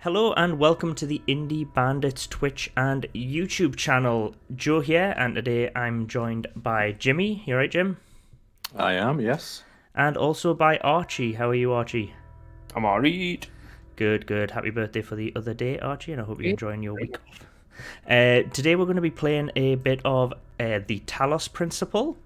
Hello and welcome to the Indie Bandits Twitch and YouTube channel. Joe here, and today I'm joined by Jimmy. You right, Jim? I am, yes. And also by Archie. How are you, Archie? I'm alright. Good, good. Happy birthday for the other day, Archie, and I hope you're enjoying your week off. Today we're going to be playing a bit of the Talos Principle,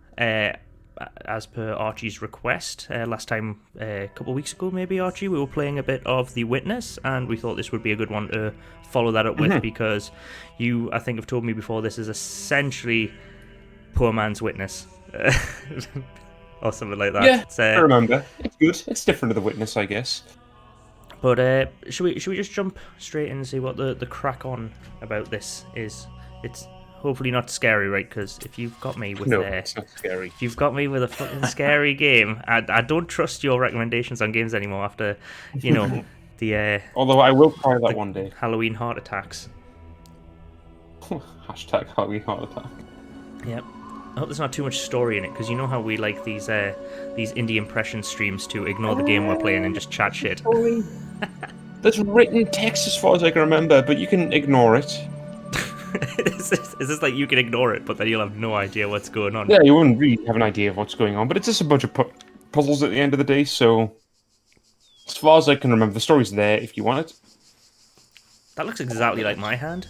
as per Archie's request. Last time, a couple of weeks ago maybe, Archie, we were playing a bit of The Witness, and we thought this would be a good one to follow that up with, because you, I think, have told me before, this is essentially poor man's Witness. Or something like that. Yeah, I remember. It's good. It's different to The Witness, I guess. But should we just jump straight in and see what the crack on about this is? It's hopefully not scary, right? Because if you've got me with it's not scary. If you've got me with a fucking scary game, I don't trust your recommendations on games anymore after, you know, the Although I will try that one day. Halloween heart attacks. Hashtag Halloween heart attack. Yep. I hope there's not too much story in it, because you know how we like these indie impression streams to ignore the game we're playing and just chat shit. There's written text as far as I can remember, but you can ignore it. Is this like you can ignore it, but then you'll have no idea what's going on? Yeah, you wouldn't really have an idea of what's going on, but it's just a bunch of puzzles at the end of the day, so as far as I can remember, the story's there if you want it. That looks exactly like my hand.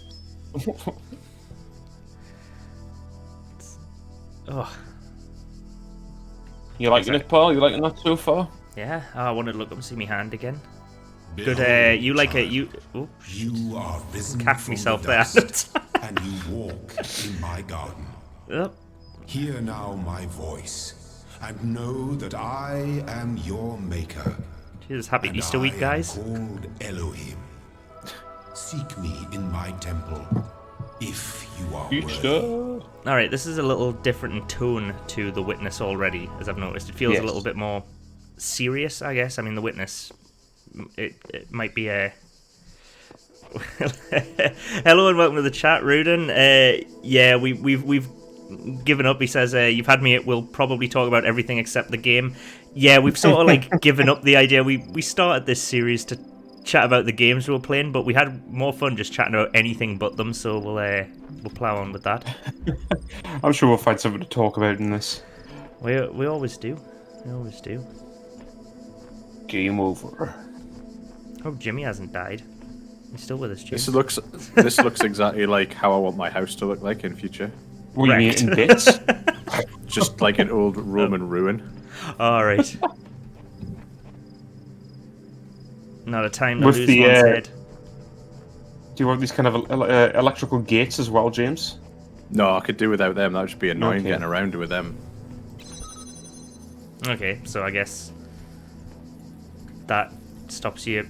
Oh. You liking it, Paul? You liking that so far? Yeah, I wanted to look up and see my hand again. Good, you like it, you... Oops. You are Catch myself there. And you walk in my garden. Yep. Hear now my voice, and know that I am your maker. Jesus, happy and Easter week, guys. I am called Elohim. Seek me in my temple, if you are worthy. Alright, this is a little different in tone to The Witness already, as I've noticed. It feels a little bit more serious, I guess. I mean, The Witness, it might be a... Hello and welcome to the chat, Rudin. Yeah, we've given up. He says, you've had me, we'll probably talk about everything except the game. Yeah, we've sort of like given up the idea. We started this series to chat about the games we were playing, but we had more fun just chatting about anything but them, so we'll plow on with that. I'm sure we'll find something to talk about in this. We always do. We always do. Game over. Hope Jimmy hasn't died. He's still with us, Jimmy. This looks exactly like how I want my house to look like in future. What do you mean, in bits? Just like an old Roman ruin. Alright. Not a time to lose one's head. Do you want these kind of electrical gates as well, James? No, I could do without them. That would just be annoying getting around with them. Okay, so I guess that stops you.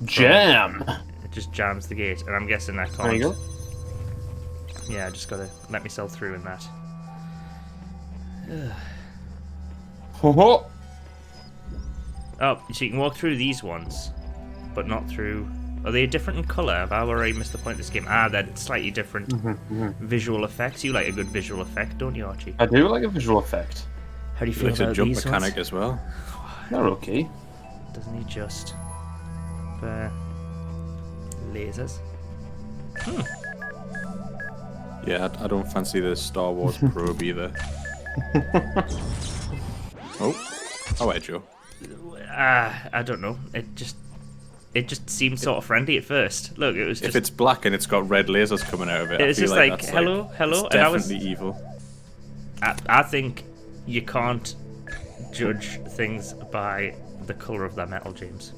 Jam! It just jams the gate, and I'm guessing I can't. There you go. Yeah, I just gotta let myself through in that. Ho-ho! Oh, so you can walk through these ones, but not through... Are they different in colour? Have I already missed the point of this game? Ah, they're slightly different visual effects. You like a good visual effect, don't you, Archie? I do like a visual effect. How do you feel It's a about jump these mechanic ones? as well. They're okay. Doesn't he just... lasers? Yeah, I don't fancy the Star Wars probe either. Oh, hey, Joe. I don't know. It just seemed sort of friendly at first. Look, it was just... If it's black and it's got red lasers coming out of it, It's I feel just like like, that's hello, hello, it's and I was... definitely evil. I think you can't judge things by the colour of their metal, James.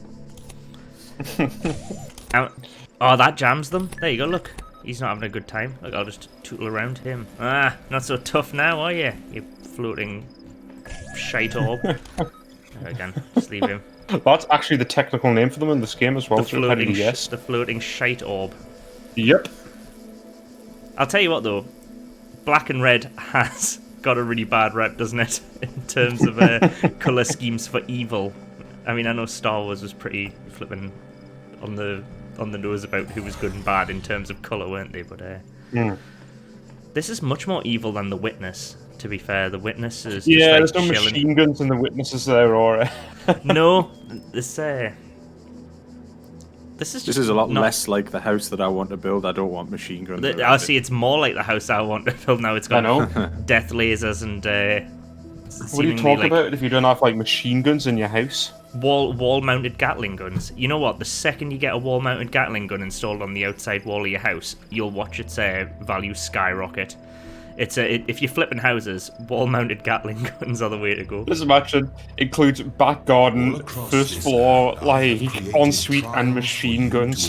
Oh, that jams them. There you go, look. He's not having a good time. Look, I'll just tootle around him. Ah, not so tough now, are you? You floating shite orb. There again, just leave him. That's actually the technical name for them in this game as well. The floating shite orb. Yep. I'll tell you what, though. Black and red has got a really bad rep, doesn't it? In terms of colour schemes for evil. I mean, I know Star Wars was pretty flipping on the nose about who was good and bad in terms of colour, weren't they? But this is much more evil than The Witness, to be fair. The Witness is just there's no chilling. machine guns in The Witnesses there, or... No, this This is This is a lot less like the house that I want to build. I don't want machine guns. I see. It's more like the house I want to build now. It's got death lasers and. What are you talking about if you don't have like machine guns in your house? Wall-mounted Gatling guns. You know what? The second you get a wall-mounted Gatling gun installed on the outside wall of your house, you'll watch its value skyrocket. If you're flipping houses, wall-mounted Gatling guns are the way to go. This mansion includes back garden, first floor, like ensuite, and machine guns.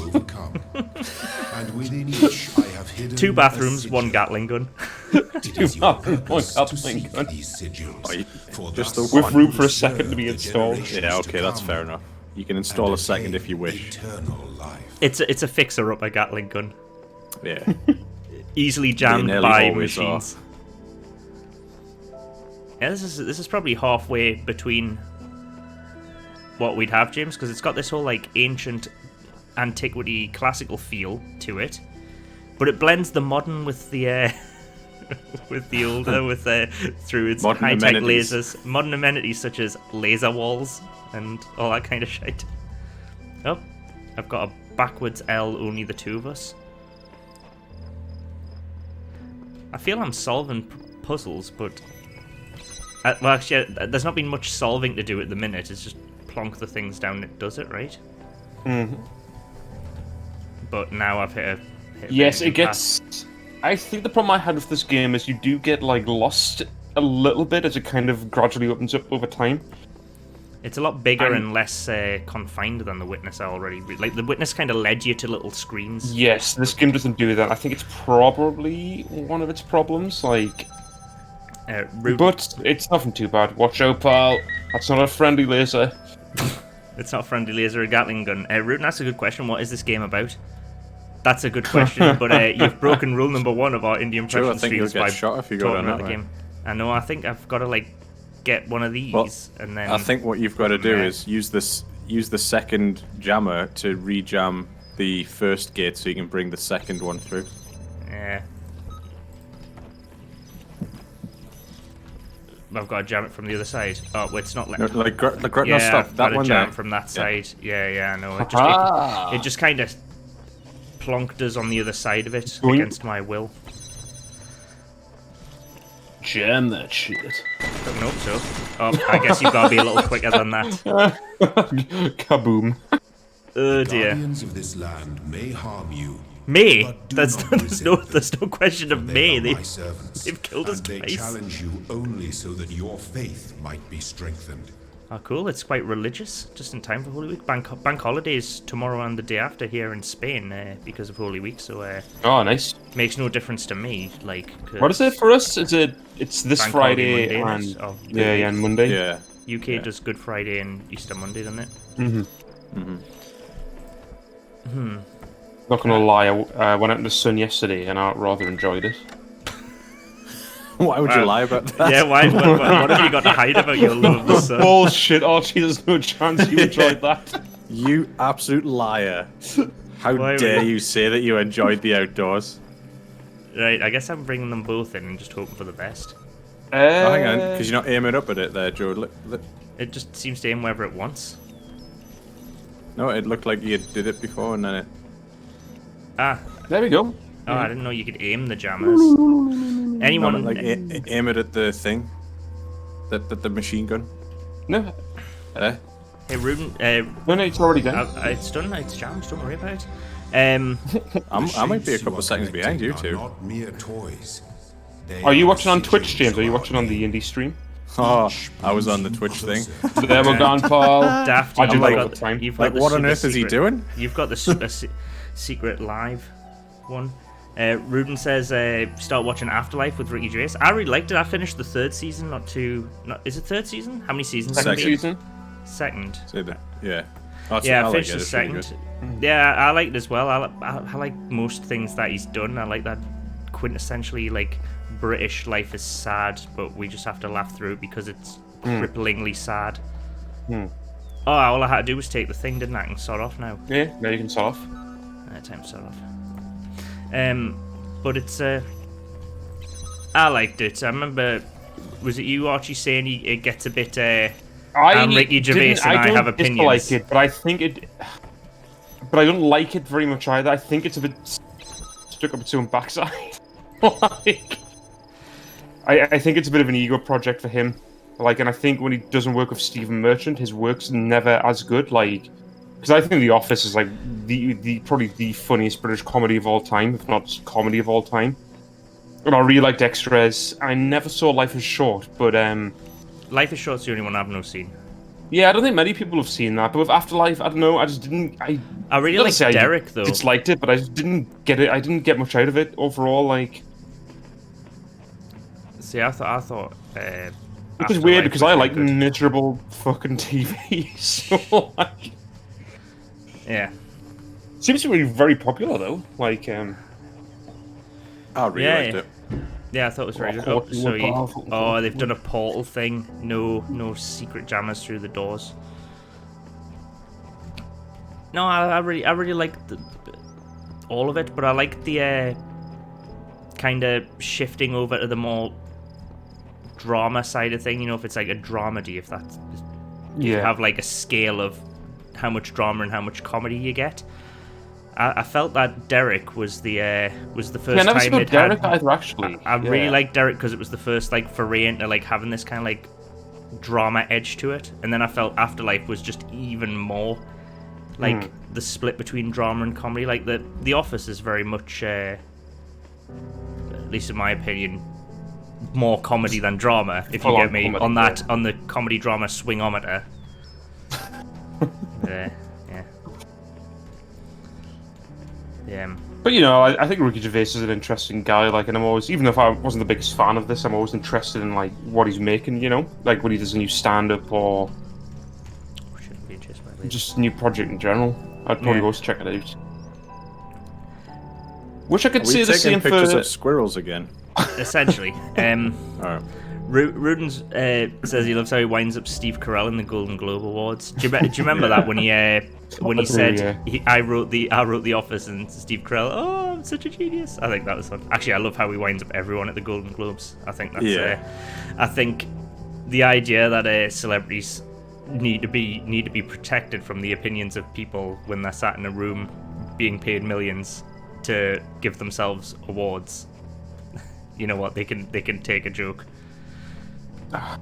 And within each I have hidden 2 bathrooms, 1 Gatling gun. It is your purpose One to Gatling seek gun. these sigils. for just thus the With one. room for a you second to be serve the installed. generations Yeah, okay, to that's come, fair enough. You can and install a second if you attain wish. Eternal life. It's a fixer-upper Gatling gun, Yeah. easily jammed nearly by always are. machines. Yeah, this is probably halfway between what we'd have, James, because it's got this whole like ancient antiquity classical feel to it, but it blends the modern with the with the older with through its Modern high-tech amenities. lasers, modern amenities such as laser walls and all that kind of shit. Oh, I've got a backwards L, only the 2 of us. I feel I'm solving puzzles, but well, actually, there's not been much solving to do at the minute. It's just plonk the things down and it does it, right? Mm-hmm. But now I've hit a Yes, very it good pass. gets. I think the problem I had with this game is you do get like lost a little bit as it kind of gradually opens up over time. It's a lot bigger I'm- and less confined than The Witness I already... Like, The Witness kind of led you to little screens. Yes, this game doesn't do that. I think it's probably one of its problems. Like, but it's nothing too bad. Watch out, pal. That's not a friendly laser. It's not a friendly laser or Gatling gun. Ruben, that's a good question. What is this game about? That's a good question, but you've broken rule number 1 of our indie impression Sure, I think you'll streams by get shot if you go talking down about that the way. game. I know. I think I've got to like get one of these Well, and then. I think what you've got to do Yeah. is use the second jammer to re-jam the first gate so you can bring the second one through. Yeah. I've got to jam it from the other side. Oh, well, it's not No, letting. like, no, Yeah, stop. I've got That to one jam there. it from that Yeah. side. Yeah, I know. Ah. It just kind of plonked us on the other side of it Boing. against my will. Jam that shit. Don't know so. Oh, I guess you've got to be a little quicker than that. Kaboom. Oh dear. Guardians of this land may harm you. May? But do There's not there's no question of for May. are They, my servants, they've killed us and they twice. challenge you only so that your faith might be strengthened. Oh, cool. It's quite religious. Just in time for Holy Week. Bank holidays tomorrow and the day after here in Spain because of Holy Week. So Oh, nice. makes no difference to me. Like, 'cause What is it for us? It's this Bank holiday Friday Monday, and oh, yeah, and Monday. Yeah. UK does Good Friday and Easter Monday, doesn't it? Not gonna lie, I went out in the sun yesterday and I rather enjoyed it. Why would you lie about that? Yeah. Why? What have you got to hide about your love of the sun? Bullshit, Archie. There's no chance you enjoyed that. You absolute liar. How Why would dare you- you say that you enjoyed the outdoors? Right. I guess I'm bringing them both in and just hoping for the best. Oh, hang on, because you're not aiming up at it there, Joe. Look. It just seems to aim wherever it wants. No, it looked like you did it before and then it... Ah. There we go. Oh, I didn't know you could aim the jammers. Anyone? No, like aim it at the thing. The machine gun. No, Eh? Hey, Ruben. no, it's already done. It's done. It's jammed. Don't worry about it. I might be a Shapes couple are seconds behind you collecting two. are Not mere toys. They Are you are watching on Twitch, sigils James? Or are you of watching on the our indie stream? Oh, I was on the Twitch thing. There we're gone, pal. Daft, I do you've like got, all the time. you've got Like, the what on super earth is he secret- doing? You've got the super secret live one. Ruben says start watching Afterlife with Ricky Gervais. I really liked it. I finished the 3rd season. Not is it 3rd season? How many seasons? Second Second. season. Second. Say that. Yeah. That's Yeah, I like finished it, the it's really second. good. Yeah, I liked it as well. I like most things that he's done. I like that quintessentially like British life is sad, but we just have to laugh through it because it's cripplingly sad. Oh, all I had to do was take the thing, didn't I? I can sort off now. Yeah, now you can start off. Time to sort off. But it's I liked it. I remember, was it you, Archie, saying it gets a bit Ricky Gervais didn't- and I don't have opinions. dislike it, but I think it. but I don't like it very much either. I think it's a bit stuck up its own backside. Like, I think it's a bit of an ego project for him. Like, and I think when he doesn't work with Stephen Merchant, his work's never as good. Like, because I think The Office is like the probably the funniest British comedy of all time, if not comedy of all time. And I really liked Extras. I never saw Life is Short, but Life is Short's the only one I've not seen. yeah, I don't think many people have seen that. But with Afterlife, I don't know. I just didn't. I really like Derek though. I disliked it, but I just didn't get it. I didn't get much out of it overall. Like, see, I thought. Which is weird because I like miserable fucking TV. So like, yeah, seems to be very popular though. Like, I really liked it. Yeah, I thought it was very good. They've done a portal thing. No secret jammers through the doors. No, I really like all of it, but I like the kind of shifting over to the more drama side of thing. You know, if it's like a dramedy, if you have like a scale of how much drama and how much comedy you get. I felt that Derek was the first time it Derek had. Either, actually. I really liked Derek because it was the first like foray into like having this kind of like drama edge to it, and then I felt Afterlife was just even more like the split between drama and comedy. Like the Office is very much, at least in my opinion, more comedy than drama. If you get me comedy, on the comedy drama swingometer. Yeah. But you know, I think Ricky Gervais is an interesting guy. Like, and I'm always, even if I wasn't the biggest fan of this, I'm always interested in like what he's making. You know, like when he does a new stand-up or just a new project in general. I'd probably go check it out. Wish I could say the same pictures for of squirrels again. Essentially, Alright. Rudens says he loves how he winds up Steve Carell in the Golden Globe Awards. Do you remember that when he said I wrote the Office and Steve Carell? Oh, I'm such a genius. I think that was fun. Actually, I love how he winds up everyone at the Golden Globes. I think that's I think the idea that celebrities need to be protected from the opinions of people when they're sat in a room being paid millions to give themselves awards. You know what? They can take a joke.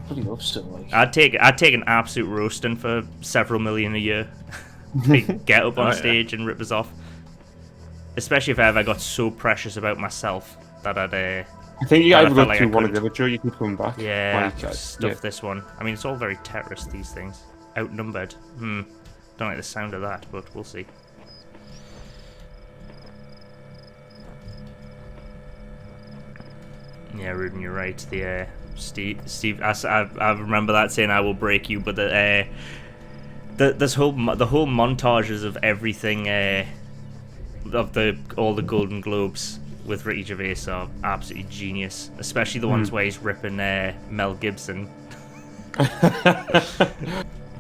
Pretty hope so, like. I'd take an absolute roasting for several million a year. Get up on stage and rip us off. Especially if I ever got so precious about myself that I'd. I think you either go to one of the other, Joe. You can come back. Yeah, stuff this one. I mean, it's all very terrorist, these things. Outnumbered. Don't like the sound of that, but we'll see. Yeah, Rudin, you're right. The Steve, I remember that saying "I will break you," but the whole montages of everything of all the Golden Globes with Ricky Gervais are absolutely genius, especially the ones where he's ripping Mel Gibson.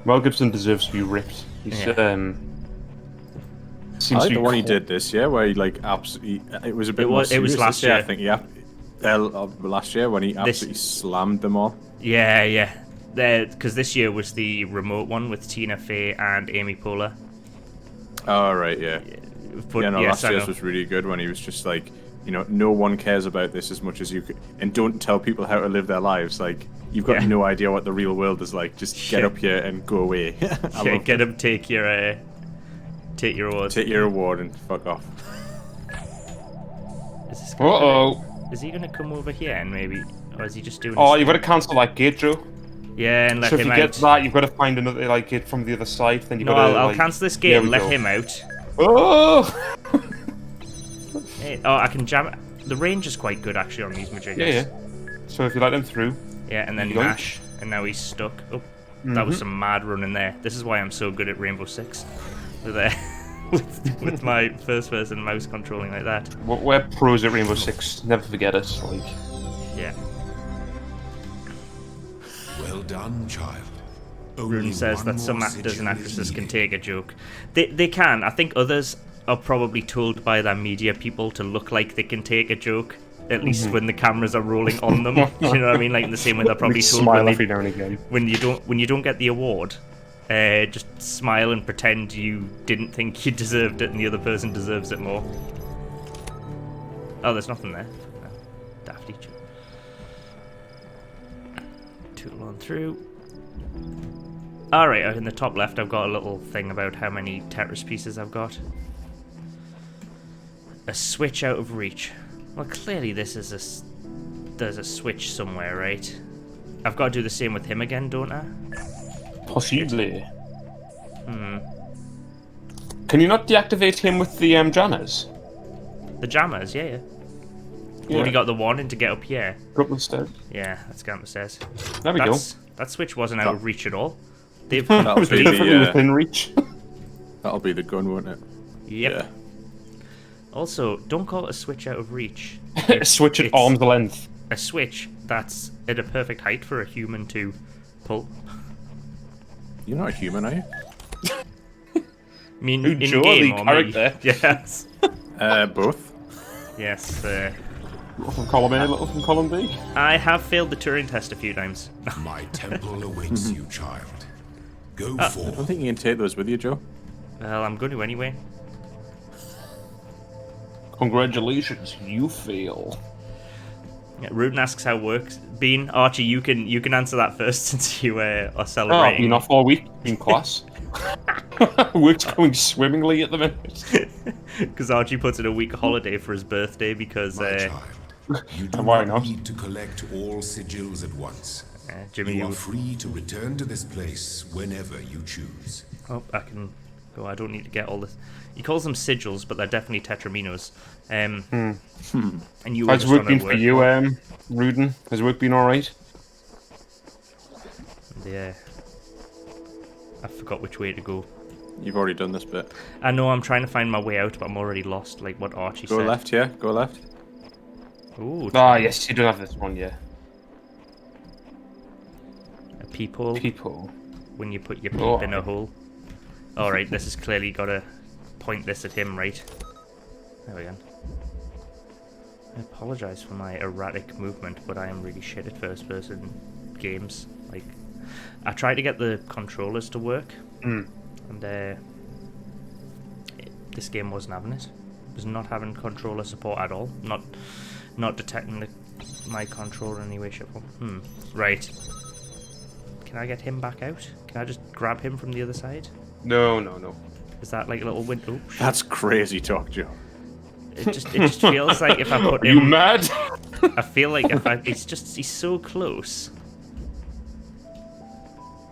Mel Gibson deserves to be ripped. He's I like the one he did this year, where he like absolutely. It was a bit more serious. It was last year, I think. Yeah. Last year when he absolutely slammed them all. Yeah. Because this year was the remote one with Tina Fey and Amy Poehler. Oh, right, yeah. But, last year's was really good when he was just like, you know, no one cares about this as much as you could, and don't tell people how to live their lives. Like, you've got no idea what the real world is like. Just get up here and go away. Get him, take your award. Take your award and fuck off. Is he gonna come over here and maybe, or is he just doing? Oh, you've got to cancel that gate, Joe. Yeah, and let him out. So if you get that, you've got to find another gate from the other side. Then I'll cancel this gate and let him out. Oh! Hey, I can jam. The range is quite good actually on these Majigas. Yeah. So if you let him through. Yeah, and then mash, and now he's stuck. Oh, that was some mad running there. This is why I'm so good at Rainbow Six. With my first-person mouse controlling like that. We're pros at Rainbow Six. Never forget it. Like. Yeah. Well done, child. Rune says that some actors and actresses can take a joke. They can. I think others are probably told by their media people to look like they can take a joke, at least when the cameras are rolling on them. You know what I mean? Like in the same way they're probably told smile every now and again. when you don't get the award, Just smile and pretend you didn't think you deserved it and the other person deserves it more. Oh, there's nothing there. No. Daft each. Tool on through. Alright, in the top left I've got a little thing about how many Tetris pieces I've got. A switch out of reach. Well, clearly this is there's a switch somewhere, right? I've got to do the same with him again, don't I? Possibly. Can you not deactivate him with the jammers? The jammers, yeah. Yeah. Only got the one in to get up here. Go up the stairs. Yeah, let's get up the stairs. There we go. That switch wasn't out of reach at all. They've That was be perfectly the, within reach. That'll be the gun, won't it? Yep. Yeah. Also, don't call it a switch out of reach. Switch at It's arm's length. a switch that's at a perfect height for a human to pull. You're not a human, are you? I mean, Who, in Joe, game the or me? character? Yes. Both. Yes. Little from column A, little from column B. I have failed the Turing test a few times. My temple awaits you, child. Go I don't forth. think you can take those with you, Joe. Well, I'm going to anyway. Congratulations, you fail. Yeah, Rudin asks how it works. Bean, Archie, you can answer that first since you are Oh, celebrating. been off all week in class. Work's going swimmingly at the minute. Because Archie puts in a week holiday for his birthday because My child, you do Why not not? need to collect all sigils at once. Jimmy, You are free to return to this place whenever you choose. Oh, I can go. I don't need to get all this. He calls them sigils, but they're definitely tetraminos. And you were How's just work on a been for work you, one. Rudin? Has work been alright? Yeah. I forgot which way to go. You've already done this bit. I know I'm trying to find my way out, but I'm already lost, like what Archie Go said. left, yeah. Go left. Ooh, Ah, yes, you do have this one, yeah. a peephole. People. When you put your peep Oh. in a hole. Alright, this has clearly got to point this at him, right? There we go. I apologise for my erratic movement, but I am really shit at first-person games. Like, I tried to get the controllers to work, and this game wasn't having it. It was not having controller support at all. Not detecting my controller in any way, shape, or form. Right. Can I get him back out? Can I just grab him from the other side? No, no, no. Is that like a little window? Oh, shit. That's crazy talk, Joe. It just feels like if I put Are you him, mad? I feel like if I, he's so close.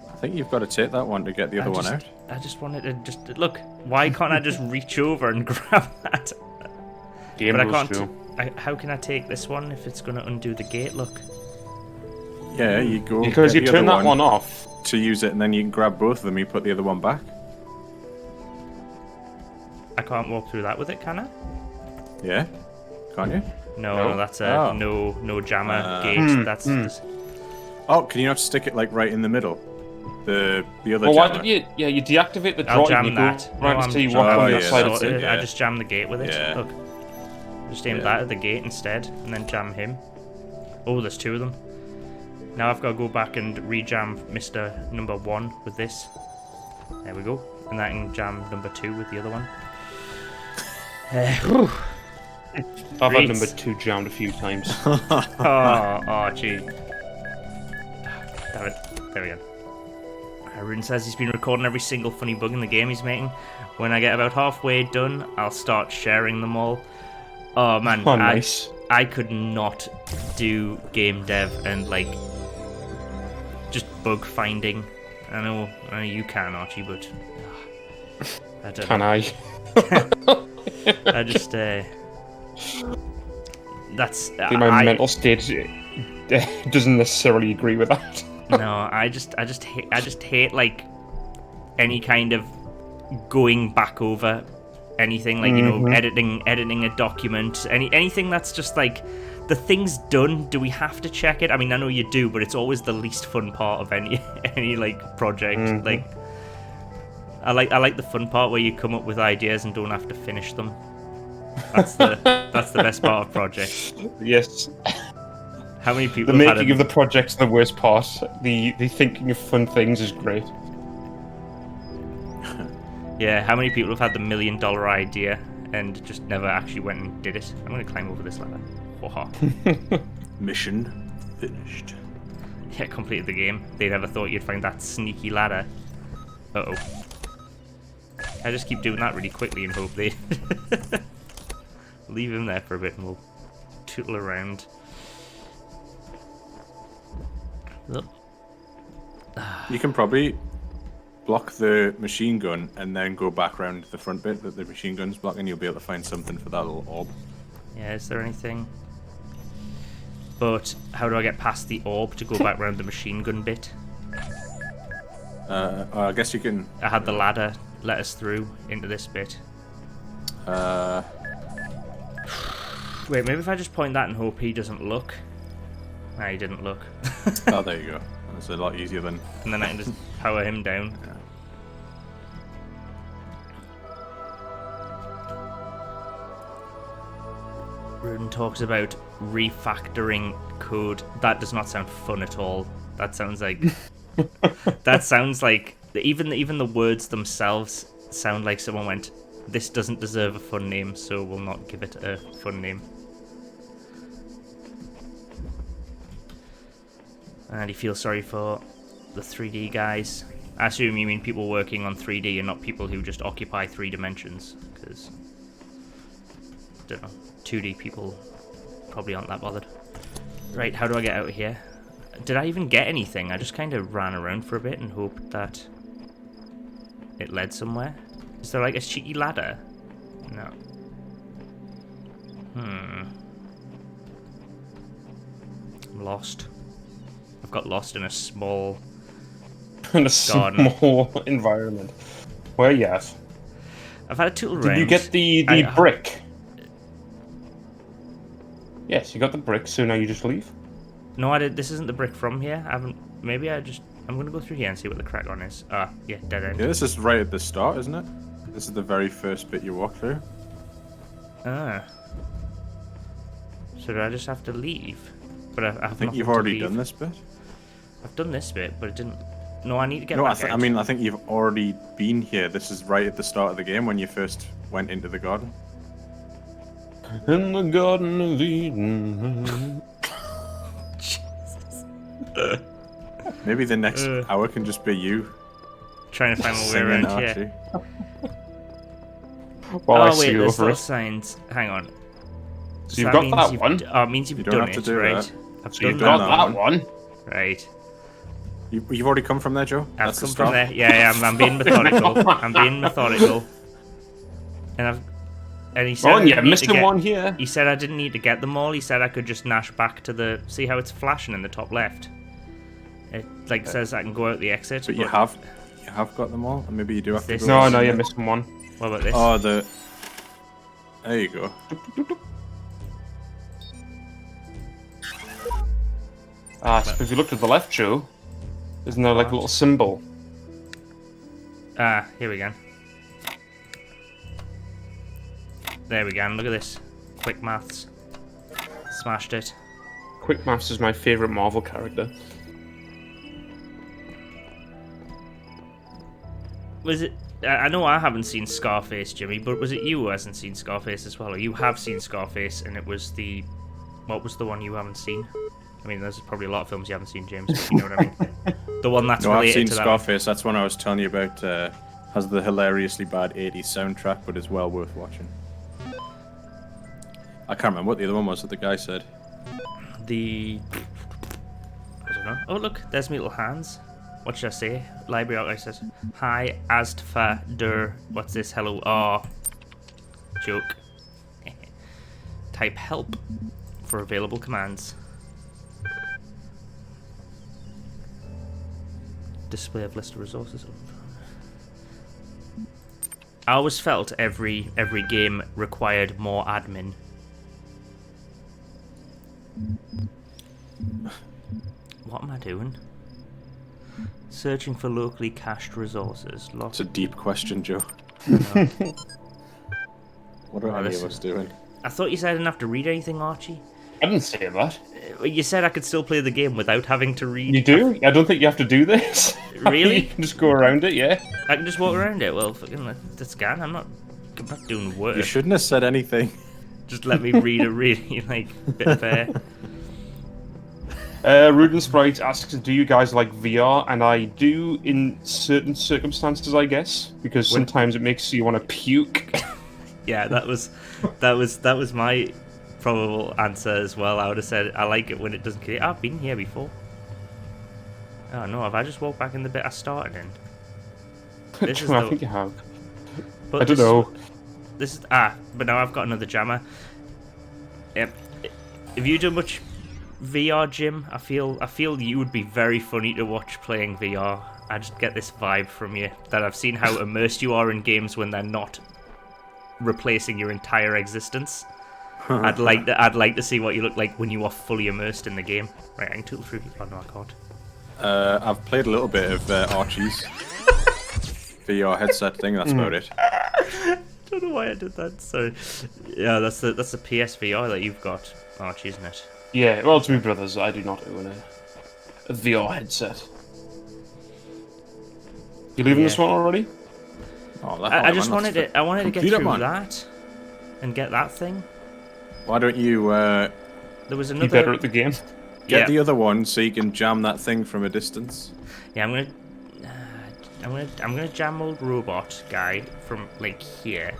I think you've got to take that one to get the other one out. I just wanted to just look. Why can't I just reach over and grab that? Game But I rules, can't. Joe. How can I take this one if it's going to undo the gate? Look. Yeah, you go. Because get you the turn other that one off. to use it, and then you can grab both of them. You put the other one back. I can't walk through that with it, can I? Yeah, can't you? No, No. that's a Oh. no jammer gate. That's just, Oh, can you not stick it like right in the middle? The other. Well, why jammer? don't you? Yeah, you deactivate the I'll drive jam and you go that. right No, to I'm see jamming what on Oh, the yeah, side that's of it, it. yeah. I just jam the gate with it. Yeah. Look. Just aim Yeah. that at the gate instead, and then jam him. Oh, there's two of them. Now I've got to go back and re-jam Mr. Number 1 with this. There we go. And I can jam number 2 with the other one. Whew. I've Great. had number 2 jammed a few times. Oh, gee. Damn it. There we go. Rune says he's been recording every single funny bug in the game he's making. When I get about halfway done, I'll start sharing them all. Oh man, Oh, nice. I could not do game dev and like just bug finding. I know you can, Archie, but I don't Can know. I? I just that's I think my mental state doesn't necessarily agree with that. No, I just hate like any kind of going back over anything, like, you know, editing a document, anything that's just like the thing's done. Do we have to check it? I mean, I know you do, but it's always the least fun part of any like project. Like I like the fun part where you come up with ideas and don't have to finish them. That's the best part of projects. Yes. How many people The have making had of the project's the worst part. The thinking of fun things is great. Yeah, how many people have had the $1 million idea and just never actually went and did it? I'm gonna climb over this ladder. Waha. Mission finished. Yeah, completed the game. They never thought you'd find that sneaky ladder. Uh-oh. I just keep doing that really quickly and hope they leave him there for a bit and we'll tootle around. Look. You can probably block the machine gun and then go back around the front bit that the machine gun's blocking. You'll be able to find something for that little orb. Yeah, is there anything? But how do I get past the orb to go back around the machine gun bit? I guess you can. I had the ladder let us through into this bit. Wait, maybe if I just point that and hope he doesn't look. Nah, he didn't look. Oh, there you go. That's a lot easier than. And then I can just power him down. Yeah. Rudin talks about refactoring code. That does not sound fun at all. That sounds like even the words themselves sound like someone went, "This doesn't deserve a fun name, so we'll not give it a fun name." And he feels sorry for the 3D guys. I assume you mean people working on 3D and not people who just occupy 3 dimensions, because I don't know, 2D people probably aren't that bothered. Right, how do I get out of here? Did I even get anything? I just kind of ran around for a bit and hoped that it led somewhere. Is there like a cheeky ladder? No. I'm lost. I've got lost in a small In a garden. small environment. Where, yes. I've had a tootle around. Did you get the brick? Yes, you got the brick, so now you just leave? No, I did. This isn't the brick from here. I haven't. Maybe I just. I'm gonna go through here and see what the crack on is. Ah, yeah, dead end. Yeah, this is right at the start, isn't it? This is the very first bit you walk through. Ah. So do I just have to leave? But I have. I think you've already done this bit. I've done this bit, but it didn't. No, I need to get No, back out. I mean, I think you've already been here. This is right at the start of the game when you first went into the garden. In the Garden of Eden. Maybe the next hour can just be you Trying to find my way singing around Archie. here. While I Oh see wait, you there's over little it. signs. Hang on. So you've got that one. Oh, it means you've You don't done have to it, do right? that. I've So done you've that. done Got that one. Right. You've already come from there, Joe? I've That's the come from start? there. Yeah, I'm being methodical. I'm being methodical. And he said Oh, I and you're didn't need to missing one here. He said I didn't need to get them all. He said I could just nash back to the. See how it's flashing in the top left. It like says I can go out the exit. But you have got them all? And maybe you do have to This- go... No, you're missing one. What about this? Oh, there you go. Ah, so if you look to the left, Joe, isn't there like a little symbol? Ah, here we go. There we go. Look at this. Quick maths. Smashed it. Quick Maths is my favourite Marvel character. Was it? I know I haven't seen Scarface, Jimmy, but was it you who hasn't seen Scarface as well? Or you have seen Scarface, and it was the... What was the one you haven't seen? I mean, there's probably a lot of films you haven't seen, James, but you know what I mean. The one that's No, I've related seen to that. Scarface. That's one I was telling you about. Has the hilariously bad 80s soundtrack, but is well worth watching. I can't remember what the other one was that the guy said. The... I don't know. Oh, look, there's my little hands. What should I say? Library archive says, "Hi, Astfa der." What's this? Hello. Oh. Joke. Type help for available commands. Display of list of resources. I always felt every game required more admin. What am I doing? Searching for locally cached resources. It's a deep question, Joe. What are any of us doing? I thought you said I didn't have to read anything, Archie. I didn't say that. You said I could still play the game without having to read. You do? I don't think you have to do this. Really? You can just go around it, yeah. I can just walk around it. Well, fucking that's gone. I'm not doing work. You shouldn't have said anything. Just let me read a really like bit of air. Rudin Sprite asks, "Do you guys like VR?" And I do in certain circumstances, I guess, because sometimes it makes you want to puke. Yeah, that was my probable answer as well. I would have said I like it when it doesn't kill you. I've been here before. Oh no, have I just walked back in the bit I started in? This is I think you have. But I don't know. This is but now I've got another jammer. Yep. Have you done much VR, Jim? I feel you would be very funny to watch playing VR. I just get this vibe from you that I've seen how immersed you are in games when they're not replacing your entire existence. I'd like to see what you look like when you are fully immersed in the game. Right, I can tool through. Oh no, I can't. I've played a little bit of Archie's VR headset thing. That's about it. Don't know why I did that. So, yeah, that's the PSVR that you've got, Archie, isn't it? Yeah, well, to me, brothers, I do not own a VR headset. You leaving this one already? Oh, I just wanted to get Complete through one. that and get that thing. Why don't you There was Be another. better at the game. get the other one so you can jam that thing from a distance? Yeah, I'm gonna jam old robot guy from like here.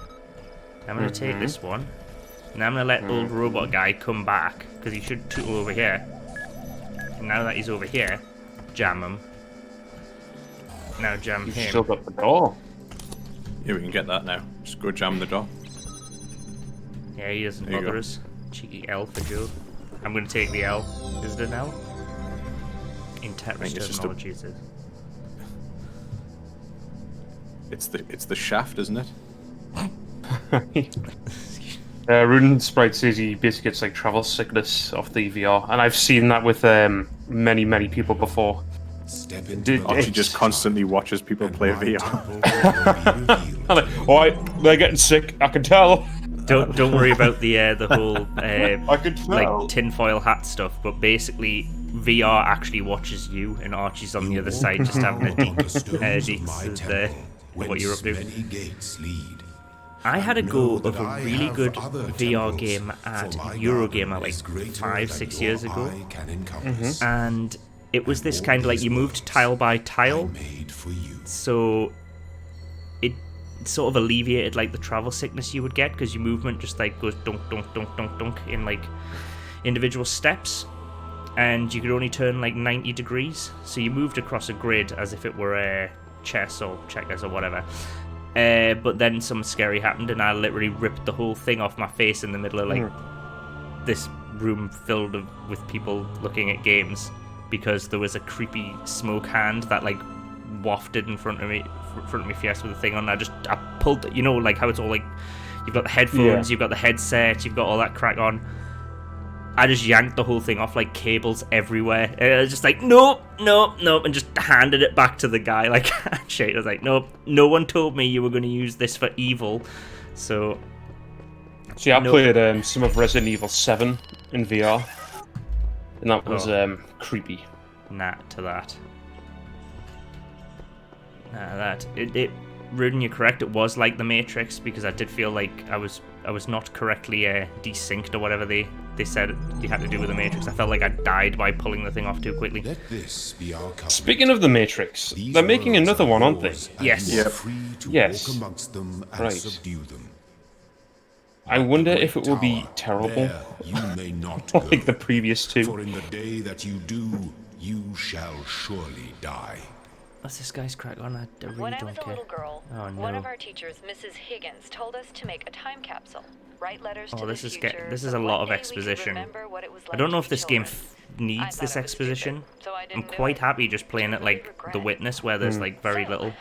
I'm gonna take this one, and I'm gonna let old robot guy come back because he should tool over here. And now that he's over here, jam him. Now jam You've him. still got the door. Yeah, we can get that now. Just go jam the door. Yeah, he doesn't There you bother go. us. Cheeky L for Joe. I'm gonna take the L. Is it an L? In think Tetris it's just a- terminology, it is. It's the shaft, isn't it? Rudin Sprite says he basically gets like travel sickness off the VR, and I've seen that with many people before. Step into Did- the Archie light just constantly watches people and play my VR. temple will be revealed. I'm like, alright, they're getting sick, I can tell. Don't worry about the whole I could tell. like tinfoil hat stuff, but basically VR actually watches you, and Archie's on the other side just having a On the deep stones of my deets temple, what you're up to. whence many gates lead. I had a Know go that of a I really have good other VR temples, game at for my Eurogamer garden like is greater 5-6 than years your ago, eye can encompass. and it was this kind of like you moved tile by tile, Made for you. so it sort of alleviated like the travel sickness you would get because your movement just like goes dunk dunk dunk dunk dunk in like individual steps, and you could only turn like 90 degrees, so you moved across a grid as if it were a chess or checkers or whatever. But then something scary happened, and I literally ripped the whole thing off my face in the middle of like this room filled with people looking at games because there was a creepy smoke hand that like wafted in front of me face with the thing on. I pulled, you know, like how it's all like you've got the headphones, you've got the headset, you've got all that crack on. I just yanked the whole thing off like cables everywhere. And I was just like, nope, and just handed it back to the guy like shit. I was like, nope, no one told me you were going to use this for evil. So See, I Nope. played some of Resident Evil 7 in VR, and that was creepy. nah to that. It Rudin, you're correct. It was like the Matrix because I did feel like I was not correctly desynced or whatever they said you had to do with the Matrix. I felt like I died by pulling the thing off too quickly. Let this be our covenant. Speaking of the Matrix, These they're making worlds another are one, aren't they? yours, and Yes. you are Yep. free to Yes. walk amongst them and Right. subdue them. I wonder if it will be Tower, terrible, there you may not go, like the previous two. for in the day that you do, you shall surely die. What's this guy's crack on? I really When I don't was a care. little girl, Oh, one no. of our teachers, Mrs. Higgins, told us to make a time capsule, write letters Oh, to this the is future. this so is a that lot one of day we could exposition. remember what it was I like don't know to if be this game children. I needs thought this it was exposition. stupid, so I I'm didn't do quite it. happy just playing it Truly like regret The it. Witness, where there's like very little.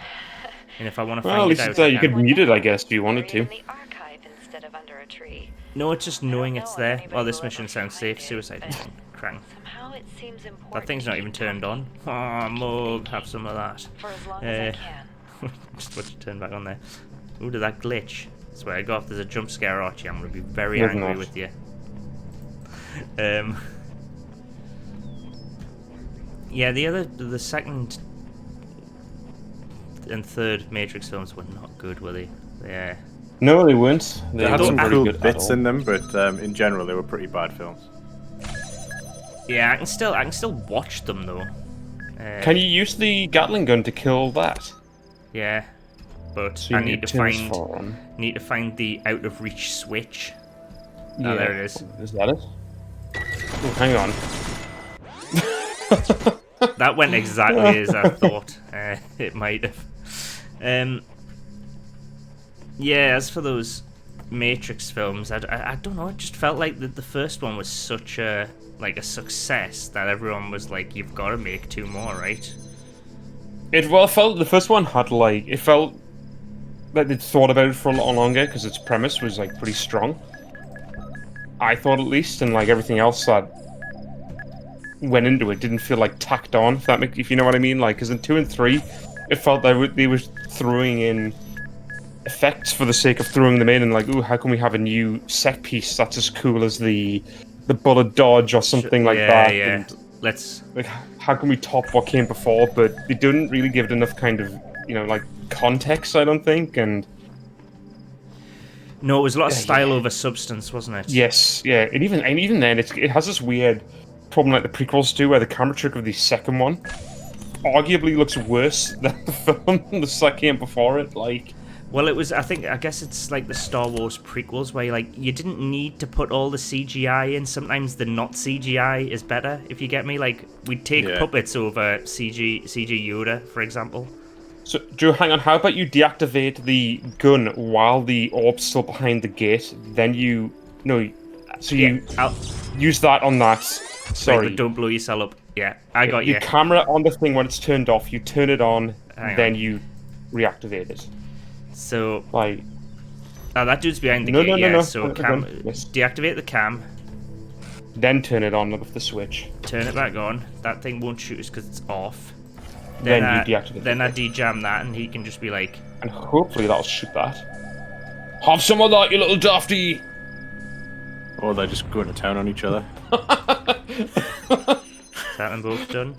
And if I want to Well, at find it least out, I you could can. mute it, I guess, if you wanted Buried in to. the archive instead of under a tree. No, it's just knowing it's know if there. anybody Well, this will mission ever sounds find safe. it, Suicide but mission. Krang. Somehow it seems important. That thing's to not keep even turned talking on. Oh, Mug, have some of that. for as long as I Uh, can. just watch it turn back on there. Ooh, did that glitch? I swear to God, if there's a jump scare, Archie, I'm going to be very There's angry not. with you. Yeah, the and third Matrix films were not good, were they? Yeah. No, they weren't. They had don't some weren't cool good at bits all. in them, but in general, they were pretty bad films. Yeah, I can still watch them though. Can you use the Gatling gun to kill that? Yeah, but So you I need to turn this find far on. the out of reach switch. Yeah. Oh, there it is. Is that it? Oh, hang on. That went exactly as I thought it might have. Yeah, as for those Matrix films, I don't know. It just felt like the first one was such a success that everyone was like, "You've got to make 2 more, right?" It felt the first one had it felt like they'd thought about it for a lot longer because its premise was like pretty strong. I thought at least, and like everything else that went into it didn't feel like tacked on. If you know what I mean, like because in 2 and 3, it felt like they were throwing in effects for the sake of throwing them in, and like, ooh, how can we have a new set piece that's as cool as the bullet dodge or something like that? Yeah. And, Let's. like, how can we top what came before? But they didn't really give it enough kind of, like, context, I don't think, and... No, it was a lot of style over substance, wasn't it? Yes, yeah, and even then, it has this weird problem like the prequels do, where the camera trick of the second one arguably looks worse than the film that came before it, like... Well, I guess it's like the Star Wars prequels where you didn't need to put all the CGI in. Sometimes the not CGI is better, if you get me. Like, we'd take puppets over CG Yoda, for example. So, Joe, hang on, how about you deactivate the gun while the orb's still behind the gate, then you use that on that. Sorry. Right, don't blow yourself up. Yeah, I got you. Your camera on the thing when it's turned off, you turn it on, Hang on. you reactivate it. So, Like, that dude's behind the gate, no. So, deactivate the cam, then turn it on with the switch. turn it back on. That thing won't shoot us because it's off. Then you deactivate Then it. I de-jam that, and he can just be like, And hopefully that'll shoot that. Have some of that, you little dafty! Or they're just going to town on each other. "Is that them both done?"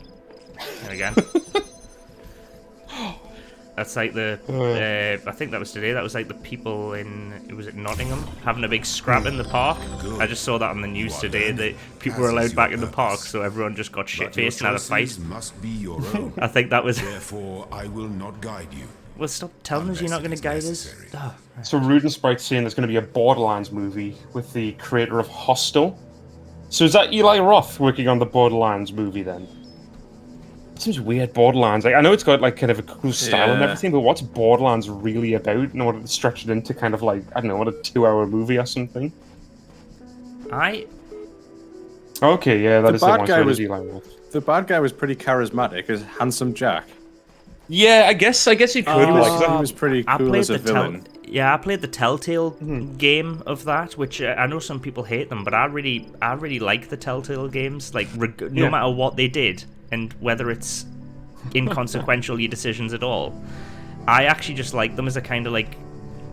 There we go. That's like I think that was today. That was like the people was it Nottingham having a big scrap in the park. I just saw that on the news today. That people were allowed back in the park, so everyone just got shit faced and had a fight. Must be your own. I think that was. Therefore, I will not guide you. Well, stop telling us you're not going to guide us. necessary. Oh, So Rude and Sprite's saying there's going to be a Borderlands movie with the creator of Hostel. So is that Eli Roth working on the Borderlands movie then? It seems weird, Borderlands. Like, I know it's got like kind of a cool style and Yeah. everything, but what's Borderlands really about? In order to stretch it into kind of like, I don't know, what, a 2-hour movie or something? Okay, yeah, that The is the bad one. guy So it was- is Eli Roth. The bad guy was pretty charismatic as Handsome Jack. Yeah, I guess you could. He like, was pretty I cool played as a the villain. I played the Telltale game of that, which I know some people hate them, but I really like the Telltale games. Like no matter what they did, and whether it's inconsequential your decisions at all, I actually just like them as a kind of like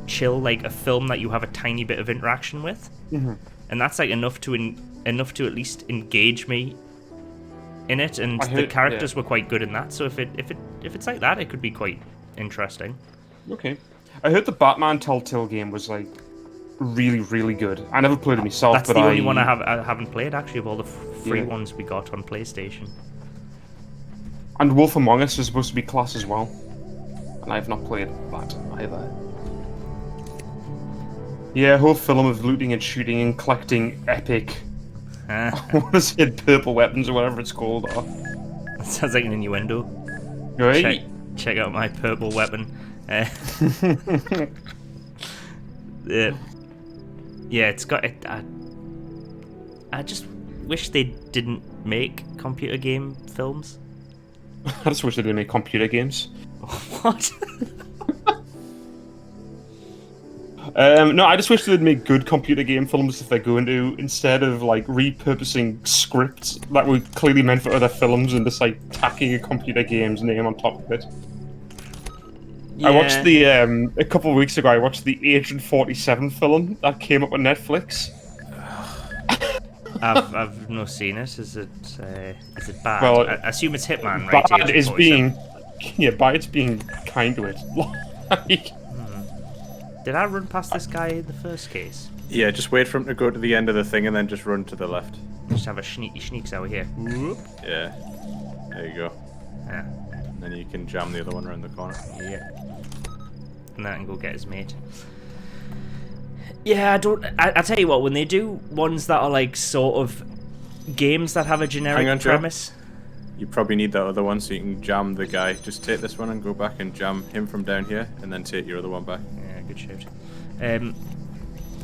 chill, like a film that you have a tiny bit of interaction with, and that's like enough to at least engage me in it. And the characters were quite good in that. So if it's like that, it could be quite interesting. Okay. I heard the Batman Telltale game was like really, really good. I never played it myself, That's but the only one I haven't played actually of all the free Yeah. ones we got on PlayStation. And Wolf Among Us is supposed to be class as well. And I have not played that either. Yeah, a whole film of looting and shooting and collecting epic, what is it, purple weapons or whatever it's called. That sounds like an innuendo. Right? Check out my purple weapon. Yeah, it's got it. I just wish they didn't make computer game films. I just wish they didn't make computer games. What? No, I just wish they'd make good computer game films if they're going to, instead of like repurposing scripts that were clearly meant for other films and just like tacking a computer game's name on top of it. Yeah. I watched the a couple of weeks ago. I watched the Agent 47 film that came up on Netflix. I've not seen it. Is it bad? Well, I assume it's Hitman, right? Bad Agent is 47. being Yeah, by its being kind to it. Like, Did I run past this guy in the first case? Yeah, just wait for him to go to the end of the thing and then just run to the left. Just have a sneaks out here. Whoop. Yeah. There you go. Yeah. And then you can jam the other one around the corner. Yeah. And then I can go get his mate. Yeah, I tell you what, when they do ones that are like sort of games that have a generic Hang on, Joe. premise. You probably need that other one so you can jam the guy. Just take this one and go back and jam him from down here, and then take your other one back. Yeah, good shout.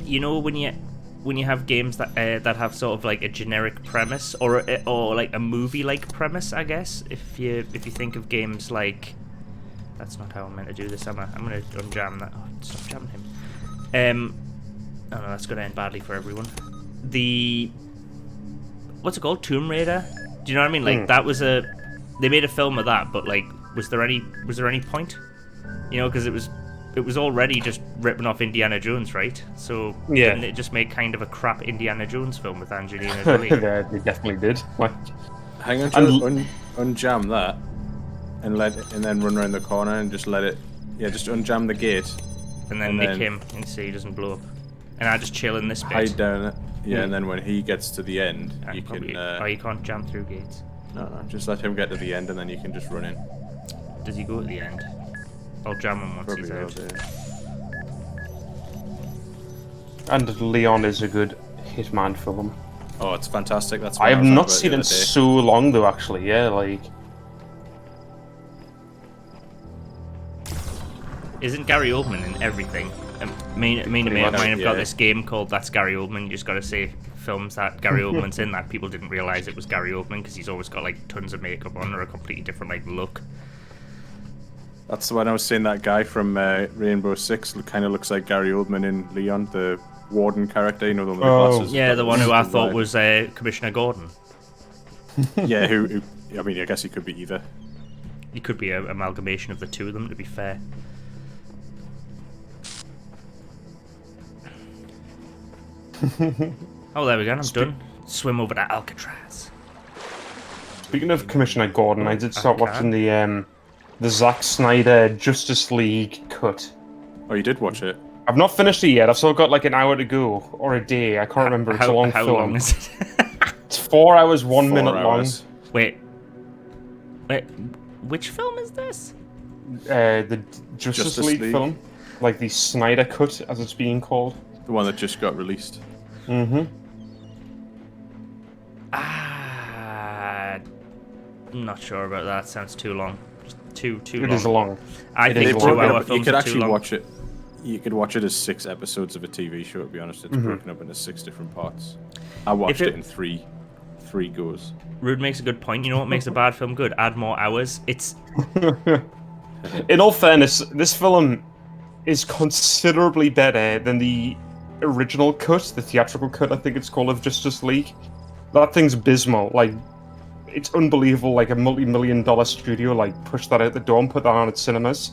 You know when you have games that that have sort of like a generic premise or like a movie-like premise, I guess. If you think of games like, that's not how I'm meant to do this, am I? I'm gonna unjam that. Oh, stop jamming him. Oh no, that's gonna end badly for everyone. What's it called? Tomb Raider. Do you know what I mean? Like that was they made a film of that, but like, was there any point? You know, because it was already just ripping off Indiana Jones, right? So Yeah. didn't it just make kind of a crap Indiana Jones film with Angelina Jolie? Yeah, they definitely did. Like, Hang on, Joe. Unjam that, and then run around the corner and just let it. Yeah, just unjam the gate. And then nick him and see he doesn't blow up. And I just chill in this bit. Hide down it. Yeah, and then when he gets to the end, I you probably- can. oh, you can't jump through gates. No, just let him get to the end, and then you can just run in. Does he go at the end? I'll jam him once Probably he's will out. do. and Leon is a good Hitman film. Oh, it's fantastic. That's. I what have was on not about seen the it other day. so long though. Actually, yeah, like. Isn't Gary Oldman in everything? Me and Pretty mate of much, mine have got yeah. this game called That's Gary Oldman. You just got to say films that Gary Oldman's in that people didn't realize it was Gary Oldman because he's always got like tons of makeup on or a completely different like look. That's when I was saying that guy from Rainbow Six kind of looks like Gary Oldman in Leon, the warden character. You know, the one with the Oh. glasses. Yeah, the one who I thought Right. was Commissioner Gordon. Yeah, who? I mean, I guess he could be either. He could be an amalgamation of the two of them, to be fair. Oh, there we go. I'm done. Swim over to Alcatraz. Speaking of Commissioner Gordon, I did start Okay. watching the Zack Snyder Justice League cut. Oh, you did watch it? I've not finished it yet. I've still got like an hour to go or a day. I can't remember. It's a long how film. long is it? It's 4 hours, 1 4 minute hours. Wait, which film is this? long. The Justice League film, like the Snyder cut, as it's being called. The one that just got released. Mm-hmm. I'm not sure about that. Sounds too long. Just too It long. is long. I It think is long. 2 hour You films could are too actually long. watch it. You could watch it as 6 episodes of a TV show. To be honest, it's broken up into 6 different parts. I watched it- it in three goes. Rude makes a good point. You know what makes a bad film good? Add more hours. It's In all fairness, this film is considerably better than the original cut, the theatrical cut, I think it's called, of Justice League. That thing's abysmal. Like, it's unbelievable. Like a multi-million-dollar studio like pushed that out the door and put that on at cinemas.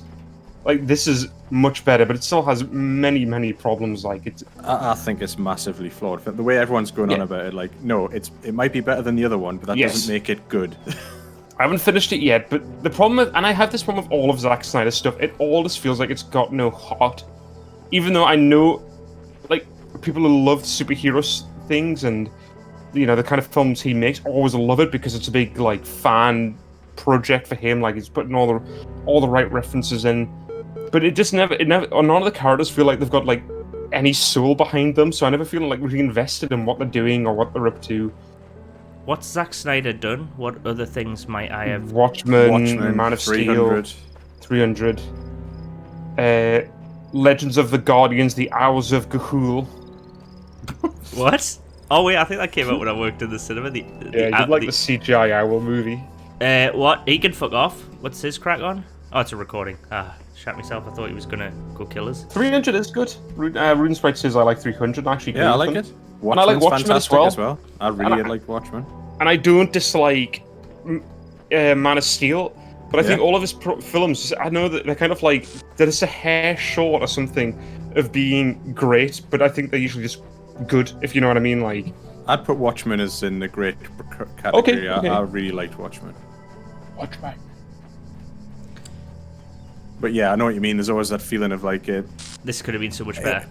Like, this is much better, but it still has many problems. Like, it's I think it's massively flawed. The way everyone's going on Yeah. about it, like, no, it might be better than the other one, but that Yes. doesn't make it good. I haven't finished it yet, but the problem with, and I have this problem with all of Zack Snyder's stuff, it all just feels like it's got no heart. Even though I know, like, people who love superhero things and, you know, the kind of films he makes always love it because it's a big, like, fan project for him. Like, he's putting all the right references in. But it never, none of the characters feel like they've got, like, any soul behind them, so I never feel, like, really invested in what they're doing or what they're up to. what's Zack Snyder done? What other things might I have? Watchmen, Man of 300. Steel, 300. Legends of the Guardians, The Owls of Ga'Hoole. What? Oh wait, I think that came out when I worked in the cinema. Yeah, you'd like the CGI Owl movie. What? He can fuck off. What's his crack on? Oh, it's a recording. Shat myself. I thought he was gonna go kill us. 300 is good. Rune Sprite says I like 300. I actually agree Yeah, I with like him. it. And I like Watchmen's Watchmen as fantastic well. I really And I- like Watchmen. And I don't dislike Man of Steel, but I think Yeah. all of his films, I know that they're kind of like, they're just a hair short or something of being great, but I think they're usually just good, if you know what I mean. Like, I'd put Watchmen as in the great category. Okay. I really liked Watchmen. Watchmen. But yeah, I know what you mean. There's always that feeling of like This could have been so much better.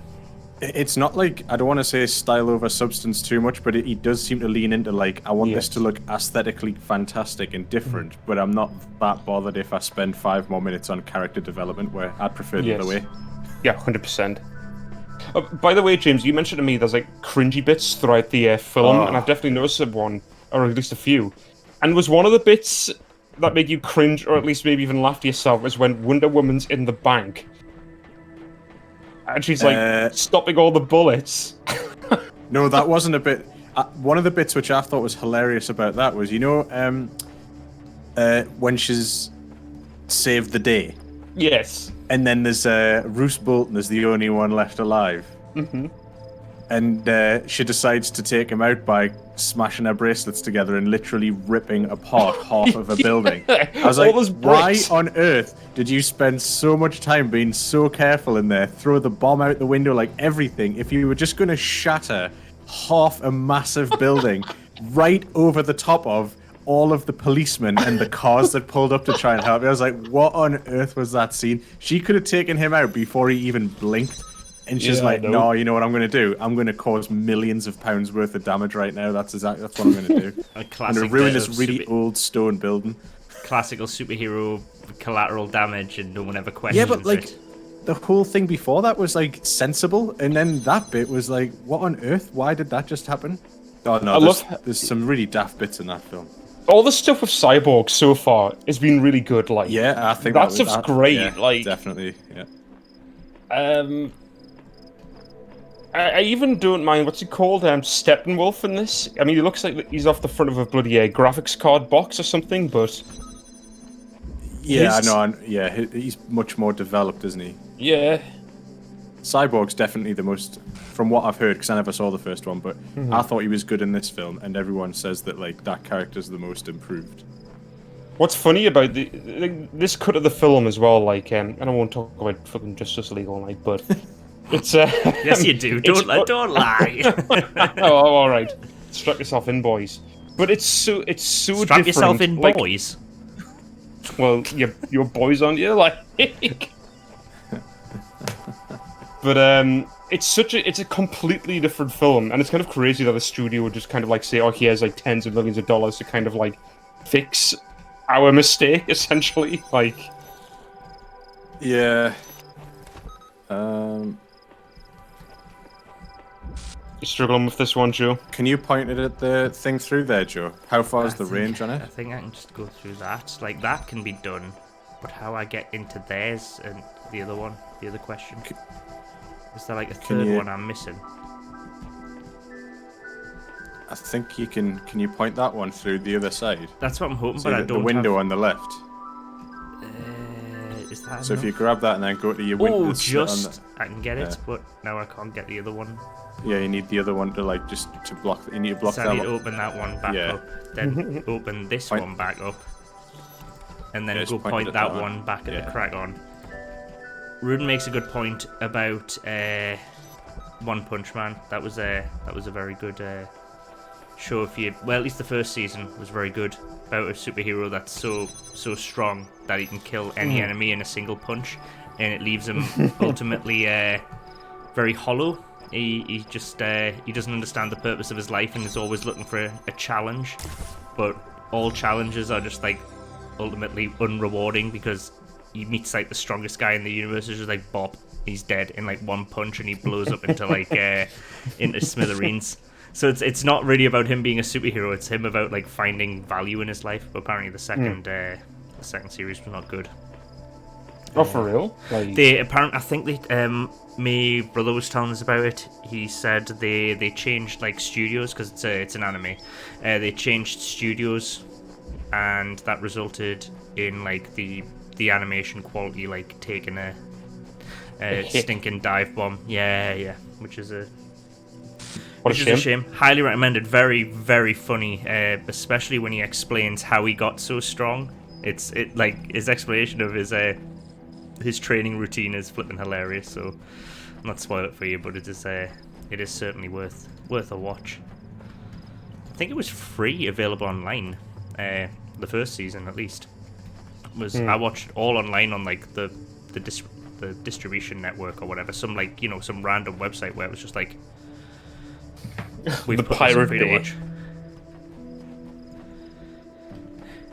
it's not like, I don't want to say style over substance too much, but he does seem to lean into like, I want this to look aesthetically fantastic and different, but I'm not that bothered if I spend 5 more minutes on character development, where I'd prefer the other way. Yeah, 100%. By the way, James, you mentioned to me there's like cringy bits throughout the film, and I've definitely noticed one, or at least a few. And was one of the bits that made you cringe, or at least maybe even laugh to yourself, was when Wonder Woman's in the bank. And she's like stopping all the bullets. No, that wasn't a bit. One of the bits which I thought was hilarious about that was, you know, when she's saved the day. Yes. And then there's Roose Bolton is the only one left alive. Mm-hmm. And she decides to take him out by smashing her bracelets together and literally ripping apart half of a building. I was like, why on earth did you spend so much time being so careful in there, throw the bomb out the window, like everything, if you were just going to shatter half a massive building right over the top of all of the policemen and the cars that pulled up to try and help me? I was like, what on earth was that scene? She could have taken him out before he even blinked. And she's like, no, you know what I'm going to do? I'm going to cause millions of pounds worth of damage right now. That's what I'm going to do. I'm going to ruin this really old stone building. Classical superhero collateral damage, and no one ever questions it. Yeah, but like, the whole thing before that was like sensible, and then that bit was like, what on earth? Why did that just happen? Oh no, there's some really daft bits in that film. All the stuff with Cyborg so far has been really good. Like, yeah, I think that stuff's great. Yeah, like, definitely, yeah. I even don't mind, what's he called, Steppenwolf in this. I mean, he looks like he's off the front of a bloody graphics card box or something, but... Yeah, yeah, he's much more developed, isn't he? Yeah. Cyborg's definitely the most, from what I've heard, because I never saw the first one, but I thought he was good in this film, and everyone says that, like, that character's the most improved. What's funny about this cut of the film as well, like, and I won't talk about fucking Justice League all night, but... It's yes, you do. Don't lie. Oh, all right. Strap yourself in, boys. But it's so Strap different. yourself in, like, boys. Well, your boys on you, like. But it's a completely different film, and it's kind of crazy that the studio would just kind of like say, oh, he has like tens of millions of dollars to kind of like fix our mistake, essentially. Like. Yeah. You struggling with this one, Joe? Can you point it at the thing through there, Joe? How far is the range on it? I think I can just go through that. Like, that can be done. But how I get into theirs and the other question. Is there like a third one I'm missing? I think you can. Can you point that one through the other side? That's what I'm hoping, so but I don't the window on the left. Is that so enough? if you grab that and then go to your window... Oh, just... I can get it, but now I can't get the other one. Yeah, you need the other one to, like, just to block... You need to block so that I need to one. open that one back up, then open this one back up, and then go point that one back at the crack on. Rudin makes a good point about One Punch Man. That was a very good show. If you, well, at least the first season was very good, about a superhero that's so strong that he can kill any enemy in a single punch, and it leaves him ultimately very hollow. He just he doesn't understand the purpose of his life and is always looking for a challenge, but all challenges are just like ultimately unrewarding because he meets like the strongest guy in the universe. It's just like bop, he's dead in like one punch, and he blows up into like into smithereens. So it's not really about him being a superhero. It's him about like finding value in his life. But apparently the second series was not good. Oh, for real? Like... I think my brother was telling us about it. He said they changed like studios because it's an anime. They changed studios, and that resulted in like the animation quality like taking a stinking dive bomb. Yeah, which is a shame. Highly recommended. Very, very funny, especially when he explains how he got so strong. It like his explanation of his training routine is flipping hilarious. So I'm not spoil it for you, but it is certainly worth a watch. I think it was free, available online. The first season, at least, was I watched all online on like the the distribution network or whatever, some like some random website where it was just like we've The put this Pirate for you to Bay. watch.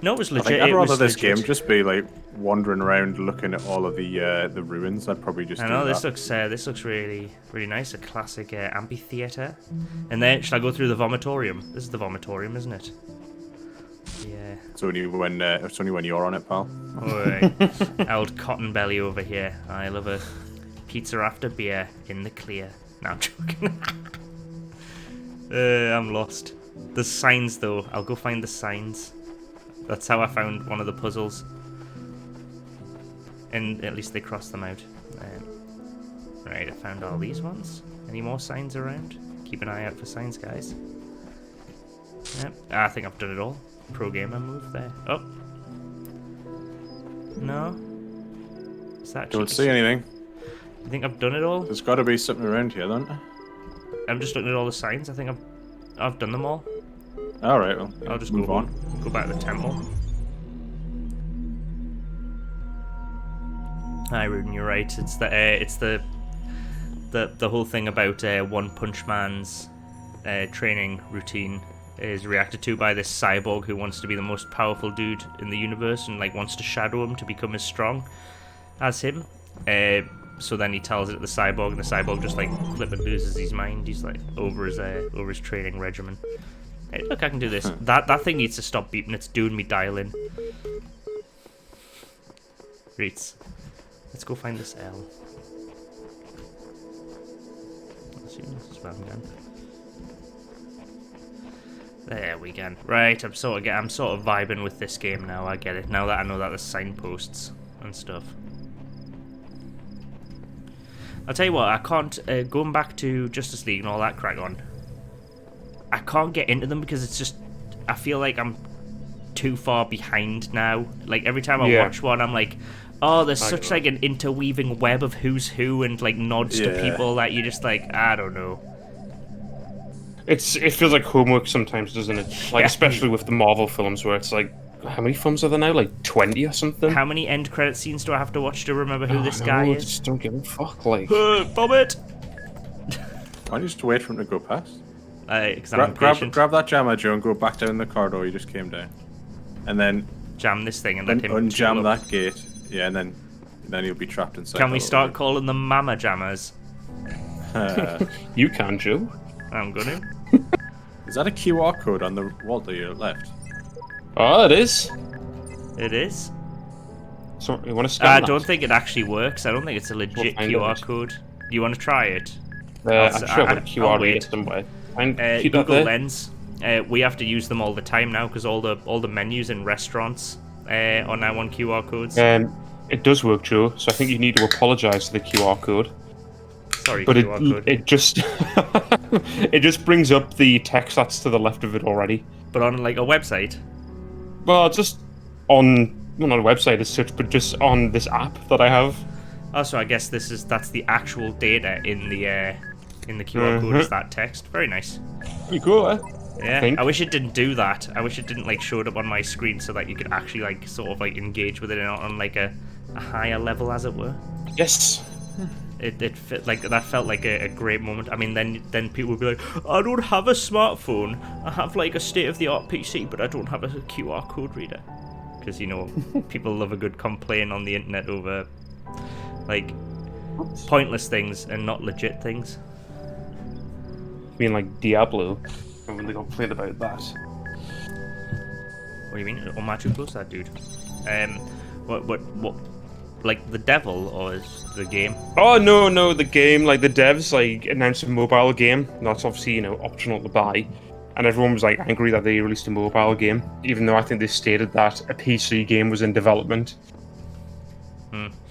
No, it was I legit. think I'd It rather was this legit. game just be like wandering around looking at all of the ruins. I'd probably just I do know that. this looks really nice. A classic amphitheater. And then should I go through the vomitorium? This is the vomitorium, isn't it? Yeah. It's only when you're on it, pal. Alright. Old cotton belly over here. I love a pizza after beer in the clear. No, I'm joking. I'm lost. There's signs though. I'll go find the signs. That's how I found one of the puzzles. And at least they crossed them out. Right, I found all these ones. Any more signs around? Keep an eye out for signs, guys. Yep, I think I've done it all. Pro gamer move there. Oh. No? Is that Don't cheeky? see anything. You think I've done it all? There's got to be something around here, don't there? I'm just looking at all the signs. I think I've done them all. All right, well, I'll just move go on. Go back to the temple. Hi, Rudin, you're right. It's the whole thing about One Punch Man's training routine is reacted to by this cyborg who wants to be the most powerful dude in the universe and like wants to shadow him to become as strong as him. So then he tells it to the cyborg, and the cyborg just like flipping loses his mind. He's like over his training regimen. Hey, look, I can do this. That thing needs to stop beeping. It's doing me dialing. Reeds. Let's go find this L. Let's see, this is where I'm going. There we go. Right, I'm sort of vibing with this game now. I get it now that I know that there's signposts and stuff. I'll tell you what, I can't going back to Justice League and all that crack on. I can't get into them because it's just I feel like I'm too far behind now. Like every time I watch one, I'm like, oh, there's such like an interweaving web of who's who and like nods to people that you just like I don't know. It feels like homework sometimes, doesn't it? Like especially with the Marvel films where it's like, how many films are there now? Like 20 or something? How many end credit scenes do I have to watch to remember who this guy is? Just don't give a fuck. Like, Vomit! Why don't you just wait for him to go past? Because I'm Grab impatient. that jammer, Joe, and go back down the corridor you just came down. And then Jam this thing and let him unjam tool up. that gate. Yeah, and then you'll be trapped inside. Can we start calling them Mama Jammers? you can, Joe. I'm gonna. Is that a QR code on the wall to your left? Oh, it is. It is. So you want to scan I that? don't think it actually works. I don't think it's a legit find QR it. code. Do you want to try it? I'm sure I've got a I'll QR reader wait. somewhere. And keep that Google there. Lens. We have to use them all the time now because all the menus in restaurants are now on QR codes. It does work, Joe. So I think you need to apologise to the QR code. Sorry, But QR code. it just it just brings up the text that's to the left of it already. But on like a website. Well, just on not a website as such, but just on this app that I have. Oh, so I guess that's the actual data in the QR code is that text. Very nice. Pretty cool, eh? Yeah, I wish it didn't do that. I wish it didn't like show it up on my screen so that you could actually like sort of like engage with it on like a higher level, as it were. Yes. It felt like a great moment. I mean, then people would be like, I don't have a smartphone. I have like a state-of-the-art PC, but I don't have a QR code reader. Because people love a good complaint on the internet over like pointless things and not legit things. Being like Diablo, and when they complain about that. What do you mean? Am I too close to that dude? What? Like the devil or is the game? Oh no, the game, like the devs like announced a mobile game. That's obviously optional to buy, and everyone was like angry that they released a mobile game, even though I think they stated that a PC game was in development.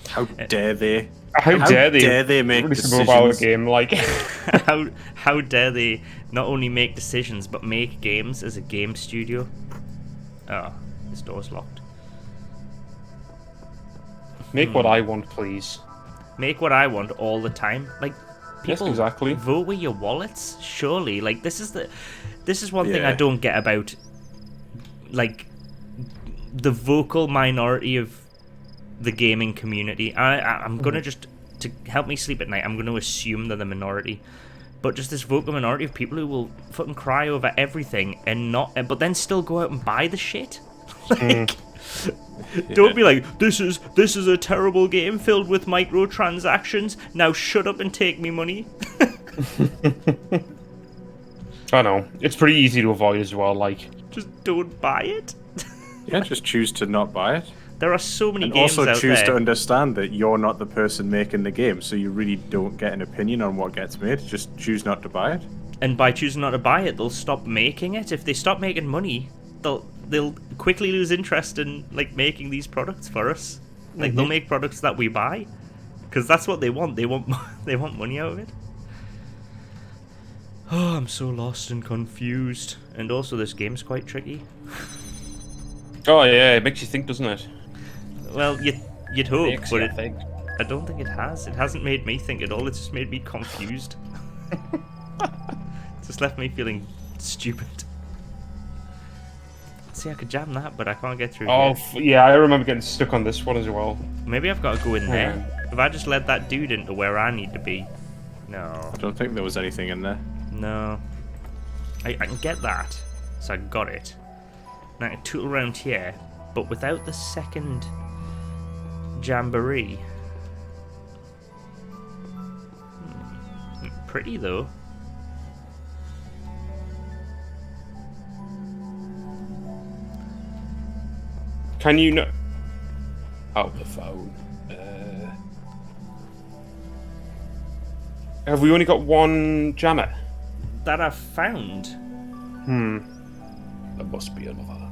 How dare they? How dare they make release decisions? a mobile game? Like, how dare they not only make decisions but make games as a game studio? Oh, this door's locked. make what I want, please. Make what I want all the time. Like, people Yes, exactly. vote with your wallets. Surely, like this is one thing I don't get about like the vocal minority of the gaming community. I'm gonna just, to help me sleep at night, I'm gonna assume they're the minority. But just this vocal minority of people who will fucking cry over everything and not, but then still go out and buy the shit. Like, don't be like, this is a terrible game filled with microtransactions. Now shut up and take me money. I know. It's pretty easy to avoid as well, like... Just don't buy it. Yeah, just choose to not buy it. There are so many And games also out choose there. to understand that you're not the person making the game, so you really don't get an opinion on what gets made. Just choose not to buy it. And by choosing not to buy it, they'll stop making it. If they stop making money, they'll quickly lose interest in like making these products for us. Like they'll make products that we buy, because that's what they want. They want money out of it. Oh, I'm so lost and confused. And also, this game's quite tricky. Oh yeah, it makes you think, doesn't it? Well, you'd hope, but think. I don't think it has. It hasn't made me think at all. It's just made me confused. It's just left me feeling stupid. See, I could jam that, but I can't get through Oh, here. yeah, I remember getting stuck on this one as well. Maybe I've got to go in there. If I just led that dude into where I need to be. No. I don't think there was anything in there. No. I can get that. So I got it. Now I can tootle around here, but without the second jamboree. Pretty though. Can you know? Oh, the phone. Have we only got one jammer? That I've found. There must be another.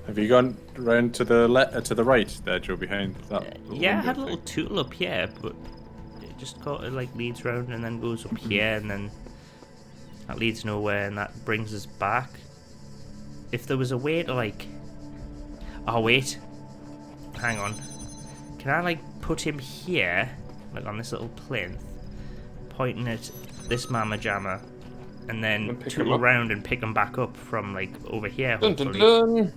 Have you gone round to the right there, Joe, behind that? Yeah, I had a window little tootle up here, but it just like leads round and then goes up here, and then that leads nowhere, and that brings us back. If there was a way to like, oh wait, hang on, can I like put him here, like on this little plinth, pointing at this mama jammer, and then And pick him tootle up. around and pick him back up from like over here. Dun, dun, Hopefully. dun.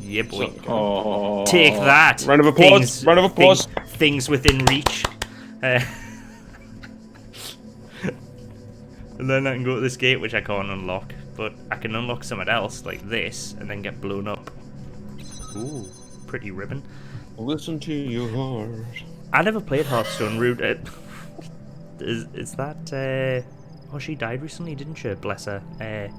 Yeah, boy. Oh, Take that! Round of applause, round of applause. Things within reach. And then I can go to this gate, which I can't unlock. But I can unlock something else, like this, and then get blown up. Ooh, pretty ribbon. Listen to your heart. I never played Hearthstone. Rude. Is that... Oh, she died recently, didn't she? Bless her.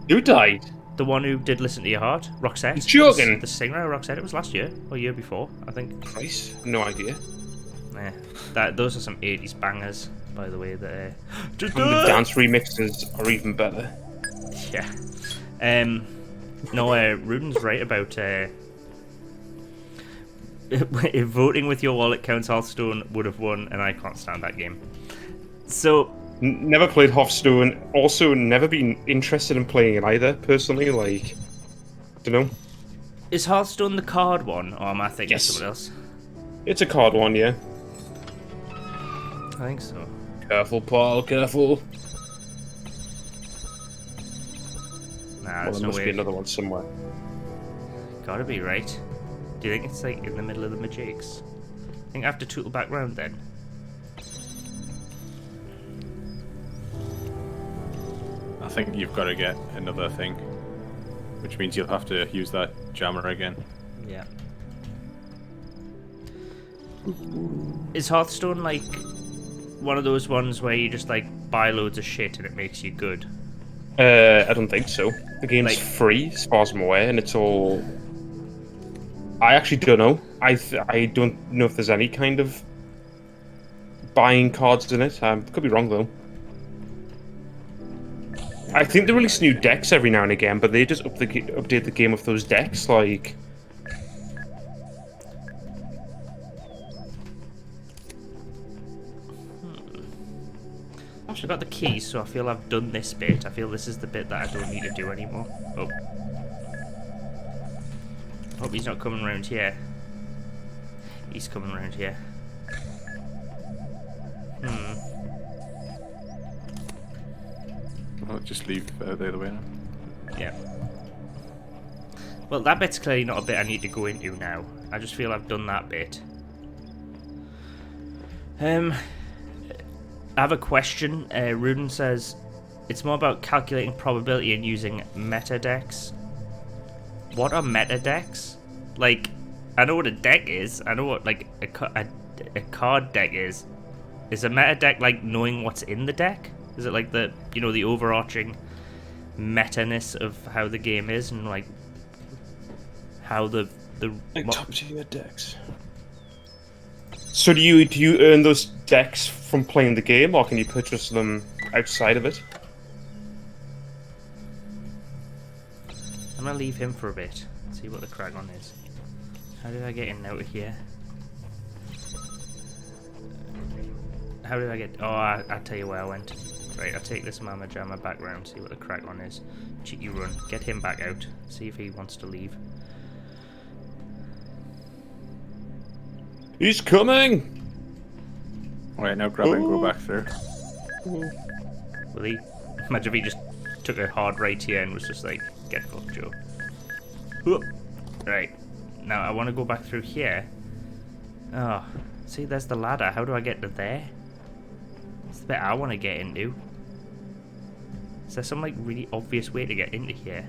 Who died? The one who did Listen to Your Heart, Roxette. You're joking? The singer, Roxette. It was last year, or year before, I think. Christ, no idea. Those are some 80s bangers, by the way. That The dance remixes are even better. yeah. No, Ruden's right about if voting with your wallet counts, Hearthstone would have won, and I can't stand that game. So Never played Hearthstone. Also, never been interested in playing it either. Personally, like, don't know. is Hearthstone the card one, or am I thinking Yes. of something else? It's a card one, yeah. I think so. Careful, Paul. Careful. Nah, Well, there's there no must way. be another one somewhere. Gotta be right. Do you think it's like in the middle of the Majigs? I think I have to tootle back round then. I think you've got to get another thing, which means you'll have to use that jammer again. Yeah. Is Hearthstone like one of those ones where you just like buy loads of shit and it makes you good? I don't think so. The game's Like- free, as far as I'm aware, and it's all. I actually don't know. I don't know if there's any kind of buying cards in it. Could be wrong though. I think they release new decks every now and again, but they just update the game with those decks. Like, I got the keys, so I feel I've done this bit. I feel this is the bit that I don't need to do anymore. Oh. Hope he's not coming around here. He's coming around here. I'll just leave the other way now. Yeah. Well, that bit's clearly not a bit I need to go into now. I just feel I've done that bit. I have a question. Rudin says, it's more about calculating probability and using meta decks. What are meta decks? Like, I know what a deck is. I know what, like, a card deck is. Is a meta deck like knowing what's in the deck? Is it like the, you know, the overarching meta-ness of how the game is and, like, how the like top tier decks. So do you earn those decks from playing the game, or can you purchase them outside of it? I'm gonna leave him for a bit. See what the crack on is. How did I get in out of here? How did I get? Oh, I'll tell you where I went. Right, I'll take this Mama Jamma back round. See what the crack on is. Cheeky run. Get him back out. See if he wants to leave. He's coming! Alright, now grab it and go back through. Will he? Imagine if he just took a hard right here and was just like, get fucked, Joe. Whoop. Right. Now I want to go back through here. Oh, see, there's the ladder. How do I get to there? It's the bit I want to get into. Is there some like really obvious way to get into here?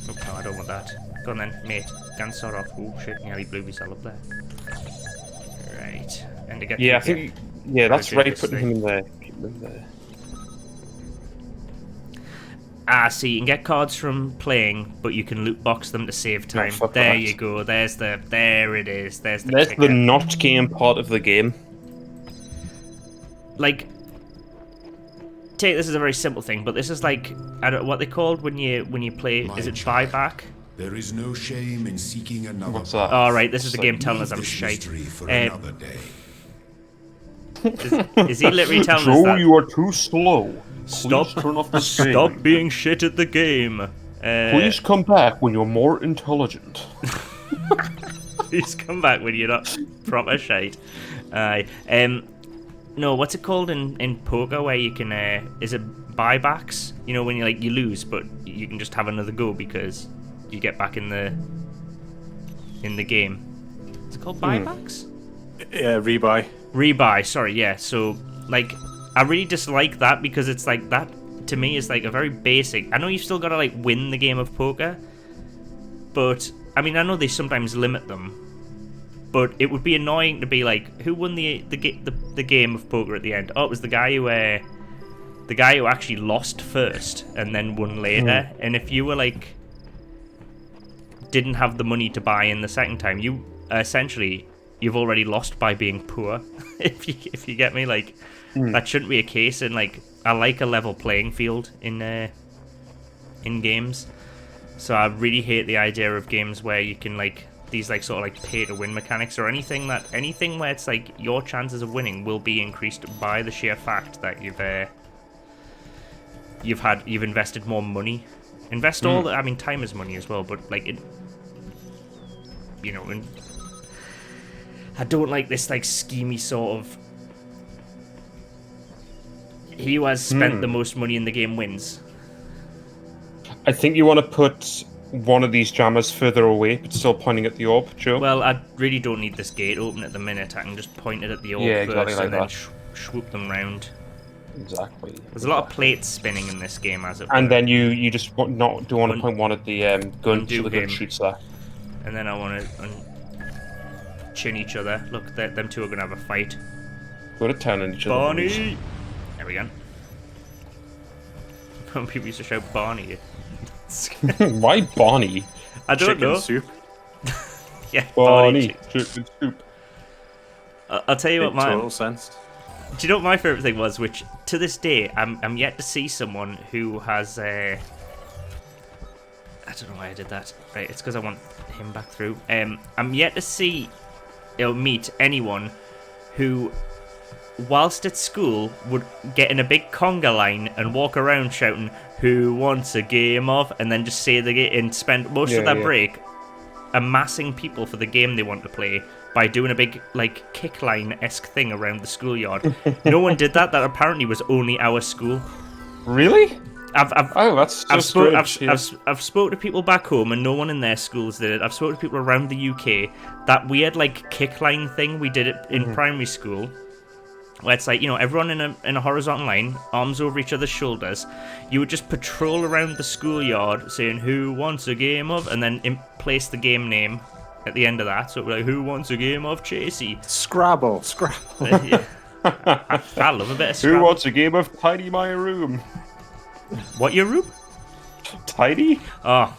Oh, no, I don't want that. Go on then, mate. Can start off. Oh shit, nearly blew myself up there. Right. And to get Yeah, I through think. here. Yeah, that's do right. this Putting thing. him in there. Keep him in there. Ah, see, you can get cards from playing, but you can loot box them to save time. fuck There that. you go. There it is. There's the There's kicker. the not game part of the game. Like, take this is a very simple thing, but this is like, I don't what they called when you play. My Is it child. buyback? There is no shame in seeking another What's that? Oh right, this is the So game telling us Leave I'm this shite. mystery for Uh, another day. Is he literally telling us Joe, that? you are too slow. Stop! Please turn off the Stop game. being shit at the game. Please come back when you're more intelligent. Please come back when you're not proper shite. Aye. No, what's it called in poker where you can is it buybacks? You know when you lose but you can just have another go because you get back in the game. Is it called buybacks? Yeah, rebuy. Rebuy, sorry, yeah. So like I really dislike that because it's like that to me is like a very basic. I know you've still got to like win the game of poker, but I mean I know they sometimes limit them. But it would be annoying to be like, who won the game of poker at the end? Oh, it was the guy who actually lost first and then won later. And if you were like, didn't have the money to buy in the second time, you essentially you've already lost by being poor. if you get me, like that shouldn't be a case. And like I like a level playing field in games. So I really hate the idea of games where you can like these like sort of like pay to win mechanics or anything where it's like your chances of winning will be increased by the sheer fact that you've invested more money. Invest all the, I mean time is money as well, but like it, you know, and I don't like this like schemy sort of he who has spent the most money in the game wins. I think you want to put one of these jammers further away, but still pointing at the orb, Joe. Well, I really don't need this gate open at the minute. I can just point it at the orb Yeah, first exactly like and then that. swoop them round. Exactly. There's a lot of plates spinning in this game, as it were. And then you just want to Un- point one at the gun undo so the gun him. shoots that. And then I want to chin each other. Look, them two are going to have a fight. Go to town on each other. Barney! There we go. People used to shout Barney. Why Barney? I don't Chicken know. soup. Yeah, Barney. Barney. Chicken soup. I'll tell you what Makes my... total sense. Do you know what my favourite thing was? Which, to this day, I'm yet to see someone who has... I don't know why I did that. Right, it's because I want him back through. I'm yet to see or meet anyone who, whilst at school, would get in a big conga line and walk around shouting, "Who wants a game of?" and then just say the game and spend most of their break amassing people for the game they want to play by doing a big like kick line-esque thing around the schoolyard. No one did that. That apparently was only our school. Really? That's just I've spoken to people back home, and no one in their schools did it. I've spoken to people around the UK. That weird like kick line thing, we did it in primary school, where it's like, you know, everyone in a horizontal line, arms over each other's shoulders. You would just patrol around the schoolyard saying, "Who wants a game of?" and then place the game name at the end of that. So it would be like, "Who wants a game of Chasey?" Scrabble. Yeah. I love a bit of Scrabble. Who wants a game of Tidy My Room? What, your room? Tidy? Oh,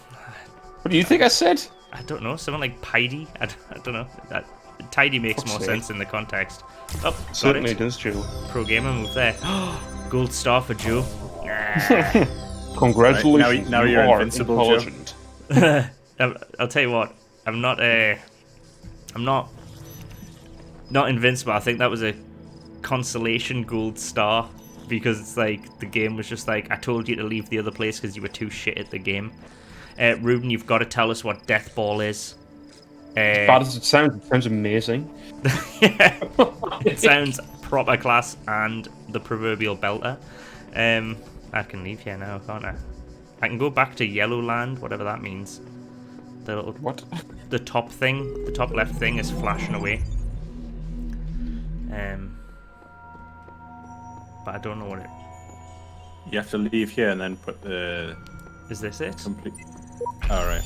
What do you think I said? I don't know. Something like Pidy? I don't know. Tidy makes more sense in the context. Oh, got Certainly it. does, Joe. Pro gamer move there. Gold star for Joe. Congratulations, Now you you're are invincible, Joe. intelligent. I'll tell you what. I'm not invincible. I think that was a consolation gold star, because it's like the game was just like, I told you to leave the other place because you were too shit at the game. Ruben, you've got to tell us what Death Ball is. Bad as it sounds amazing. It sounds proper class and the proverbial belter. I can leave here now, can't I? I can go back to Yellowland, whatever that means. The little, What? the top thing, the top left thing is flashing away. But I don't know what it. You have to leave here and then put the Is this it? complete. All right.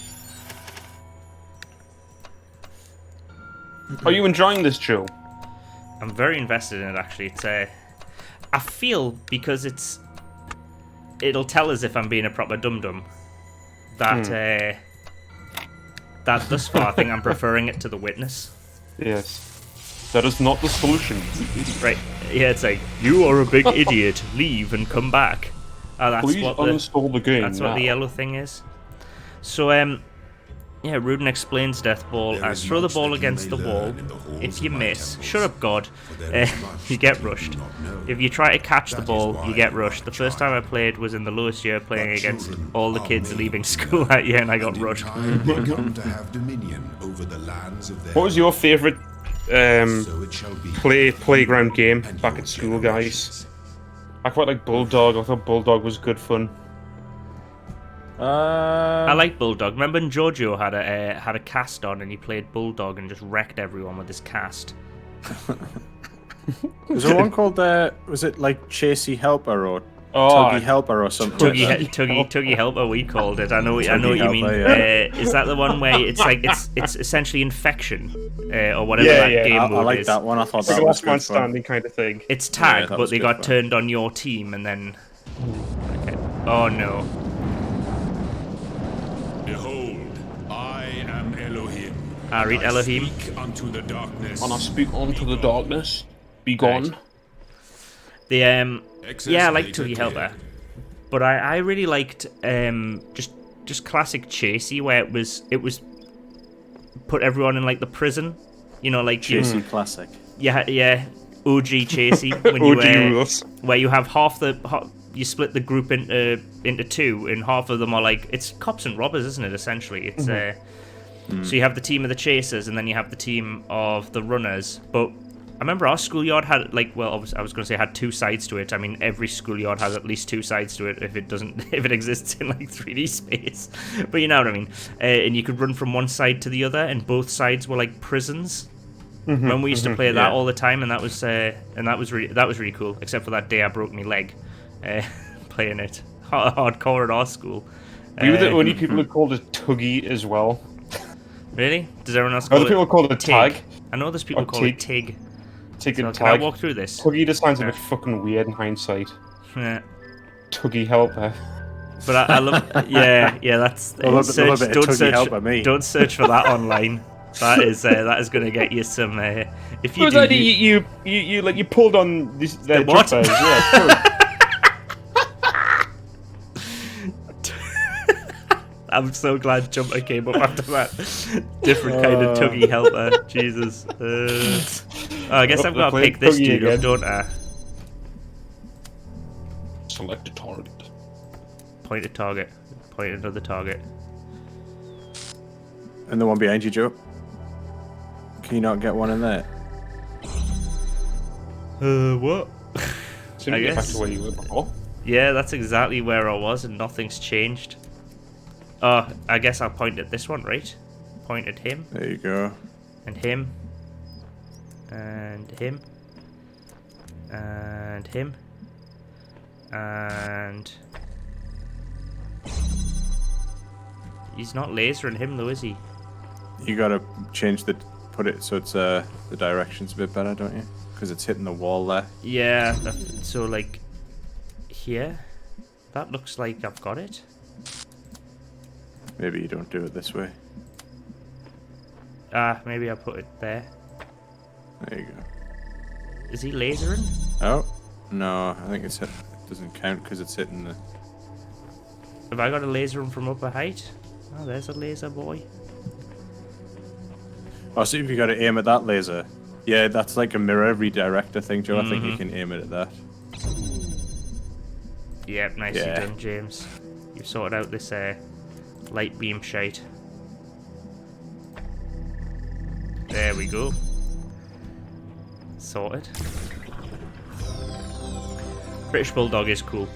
Are you enjoying this, Joe? I'm very invested in it, actually. It's I feel, because it'll tell us if I'm being a proper dum-dum, that that thus far I think I'm preferring it to The Witness. Yes. That is not the solution. Right, yeah, it's like, "You are a big idiot, leave and come back." Oh, that's Please what uninstall the game that's now. what the yellow thing is. So, yeah, Rudin explains Death Ball There as is throw the much ball that you against may the learn wall. in the halls If you of my miss, temples, shut up, God, for there is much you get that you do rushed. not know. If you try to catch the That is ball, why you get you rushed. are The first time I child. played was in the lowest year playing But against children all the are kids made leaving to school learn, that year, and I got and in rushed. time they come to have dominion over the lands of their What was your favourite so it shall be. playground game And back your at school, guys? generations. I quite like Bulldog. I thought Bulldog was good fun. I like Bulldog. Remember when Giorgio had a cast on and he played Bulldog and just wrecked everyone with his cast? Was there one called was it like Chasey Helper or Oh, Tuggy Helper or something? Tuggy Helper, we called it. I know what you Tuggy mean. Helper, yeah. Is that the one where it's like it's essentially Infection, or whatever Yeah, that yeah. game I mode like is? that one. I thought it's like that a was last man good fun. standing kind of thing. It's tag, that but was they good got fun. turned on your team, and then. Okay. Oh no. Behold, I am Elohim. I read and Elohim. Speak unto the darkness. And I speak onto the darkness. Be gone. Right. The yeah, I like Tuggy Helper, but I really liked just classic Chasey, where it was put everyone in like the prison, you know, like Chasey Classic. yeah, OG Chasey when OG you rules. where you have you split the group into two, and half of them are like, it's cops and robbers, isn't it? Essentially, it's so you have the team of the chasers, and then you have the team of the runners. But I remember our schoolyard had like, well, I was going to say had two sides to it. I mean, every schoolyard has at least two sides to it if it exists in like 3D space. But you know what I mean. And you could run from one side to the other, and both sides were like prisons. When we used to play that yeah. all the time, and that was really cool. Except for that day I broke my leg playing it hardcore at our school. We were the only people who called it Tuggy as well. Really? Does everyone else call Other it people called it Tig? Tag. I know there's people Or call it Tig. Tig So and can I Tag. walk through this? Tuggy just sounds a Yeah. bit fucking weird in hindsight. Yeah. Tuggy Helper. But I love, yeah, that's. A little bit of Tuggy Helper, me. Don't search for that online. That is going to get you some. If you Was do, that you pulled on this, their what? jumpers, yeah, cool. I'm so glad Jumper came up after that. Different kind of Tuggy Helper. Jesus. I guess I've got to pick this Tuggy dude up, again. don't I? Select a target. Point at target. Point at another target. And the one behind you, Joe. Can you not get one in there? What? So I you get back guess. to where you were before. Yeah, that's exactly where I was, and nothing's changed. Oh, I guess I'll point at this one, right? Point at him. There you go. And him. And him. And him. And... He's not lasering him though, is he? You gotta change the... Put it so it's the direction's a bit better, don't you? Because it's hitting the wall there. Yeah, so like... Here? That looks like I've got it. Maybe you don't do it this way. Maybe I put it there. There you go. Is he lasering? Oh, no, I think it's hit. It doesn't count because it's hitting the... Have I got a laser him from up a height? Oh, there's a laser boy. Oh, see if you got to aim at that laser. Yeah, that's like a mirror redirector thing, Joe. I think you can aim it at that. Yep, nicely done, James. You've sorted out this light beam shite. There we go. Sorted. British Bulldog is cool.